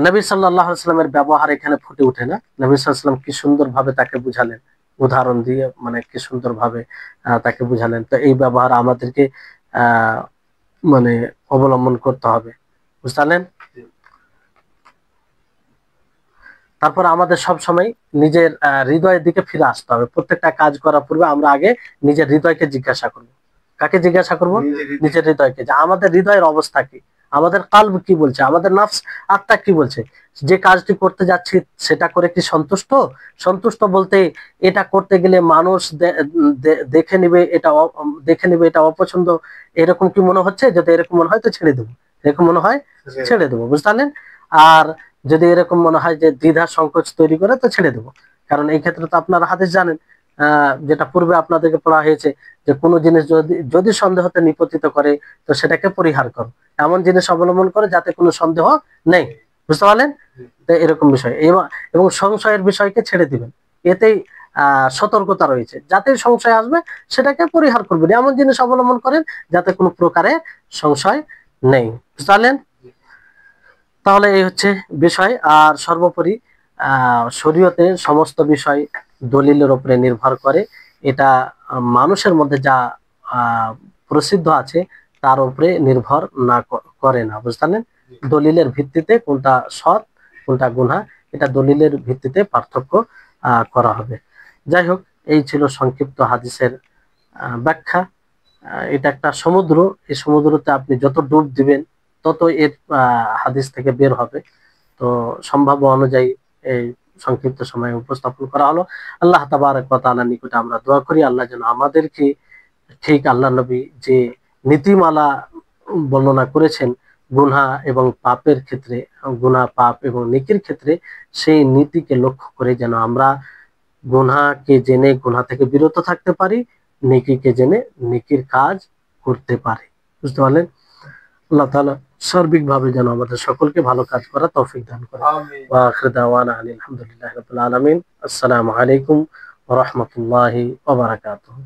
নবী সাল্লাল্লাহু আলাইহি ওয়াসাল্লামের ব্যবহার এখানে ফুটে ওঠে না? নবী সাল্লাল্লাহু আলাইহি ওয়াসাল্লাম কি সুন্দরভাবে তাকে বুঝালেন, উদাহরণ দিয়ে, মানে কি সুন্দরভাবে তাকে বুঝালেন। তো এই ব্যবহার আমাদেরকে আহ মানে অবলম্বন করতে হবে। বুঝতে পারলেন? তারপর আমাদের সব সময় নিজের হৃদয়ের দিকে ফিরে আসতে হবে। প্রত্যেকটা কাজ করার পূর্বে আমরা আগে নিজের হৃদয়কে জিজ্ঞাসা করব। কাকে জিজ্ঞাসা করব? নিজের হৃদয়কে, যে আমাদের হৃদয়ের অবস্থা কি, আমাদের কালব কি বলছে, আমাদের নফস, আত্মা কি বলছে। যে কাজটি করতে যাচ্ছি সেটা করে কি সন্তুষ্ট? সন্তুষ্ট বলতে এটা করতে গেলে মানুষ দেখে নিবে, এটা অপছন্দ, এরকম কি মনে হচ্ছে? যদি এরকম মনে হয় তো ছেড়ে দেবো, এরকম মনে হয় ছেড়ে দেবো। বুঝতে পারলেন? আর যদি এরকম মনে হয় যে দ্বিধা সংকোচ তৈরি করে, তো ছেড়ে দেবো। কারণ এই ক্ষেত্রে তো আপনারা হাদিস জানেন, যেটা পূর্বে আপনাদেরকে পড়া হয়েছে, যে কোনো জিনিস যদি সন্দেহতে নিপতিত করে, তো সেটাকে পরিহার করো, এমন জিনিস অবলম্বন করে যাতে কোনো সন্দেহ নেই। বুঝতে পারলেন? তো এরকম বিষয়, এবং সংশয়ের বিষয়কে ছেড়ে দিবেন। এতেই সতর্কতা রয়েছে, যাতে সংশয় আসবে সেটাকে পরিহার করবেন, এমন জিনিস অবলম্বন করেন যাতে কোনো প্রকারের সংশয় নেই। বুঝতে পারলেন? তাহলে এই হচ্ছে বিষয়। আর সর্বোপরি শরীয়তে সমস্ত বিষয় দলিলের উপরে নির্ভর করে। এটা মানুষের মধ্যে যা প্রসিদ্ধ আছে তার উপরে নির্ভর না করে না। বুঝলেন? দলিলের ভিত্তিতে কোনটা সৎ, কোনটা গুনাহ, এটা দলিলের ভিত্তিতে পার্থক্য করা হবে। যাই হোক, এই ছিল সংক্ষিপ্ত হাদিসের ব্যাখ্যা। এটা একটা সমুদ্র, এই সমুদ্রতে আপনি যত ডুব দিবেন তত এর হাদিস থেকে বের হবে। তো সম্ভাব্য অনুযায়ী এই সংক্ষিপ্ত সময়ে উপস্থাপন করা হলো। আল্লাহ তাবারক ওয়া তাআলার নিকটে আমরা দোয়া করি, আল্লাহ যেন আমাদেরকে ঠিক আল্লাহ নবী যে নীতিমালা বর্ণনা করেছেন গুনাহ এবং পাপের ক্ষেত্রে, গুনাহ, পাপ এবং নেকির ক্ষেত্রে, সেই নীতিকে লক্ষ্য করে যেন আমরা গুনাহকে জেনে গুনাহ থেকে বিরত থাকতে পারি, নেকিকে জেনে নেকির কাজ করতে পারি। বুঝতে পারলেন? আল্লাহ তাআলা সার্বিকভাবে যেন আমাদের সকলকে ভালো কাজ করার তৌফিক দান করেন। ওয়া আখিরু দাওয়ানা আলহামদুলিল্লাহি রাব্বিল আলামিন। আসসালামু আলাইকুম ওয়া রাহমাতুল্লাহি ওয়া বারাকাতুহু।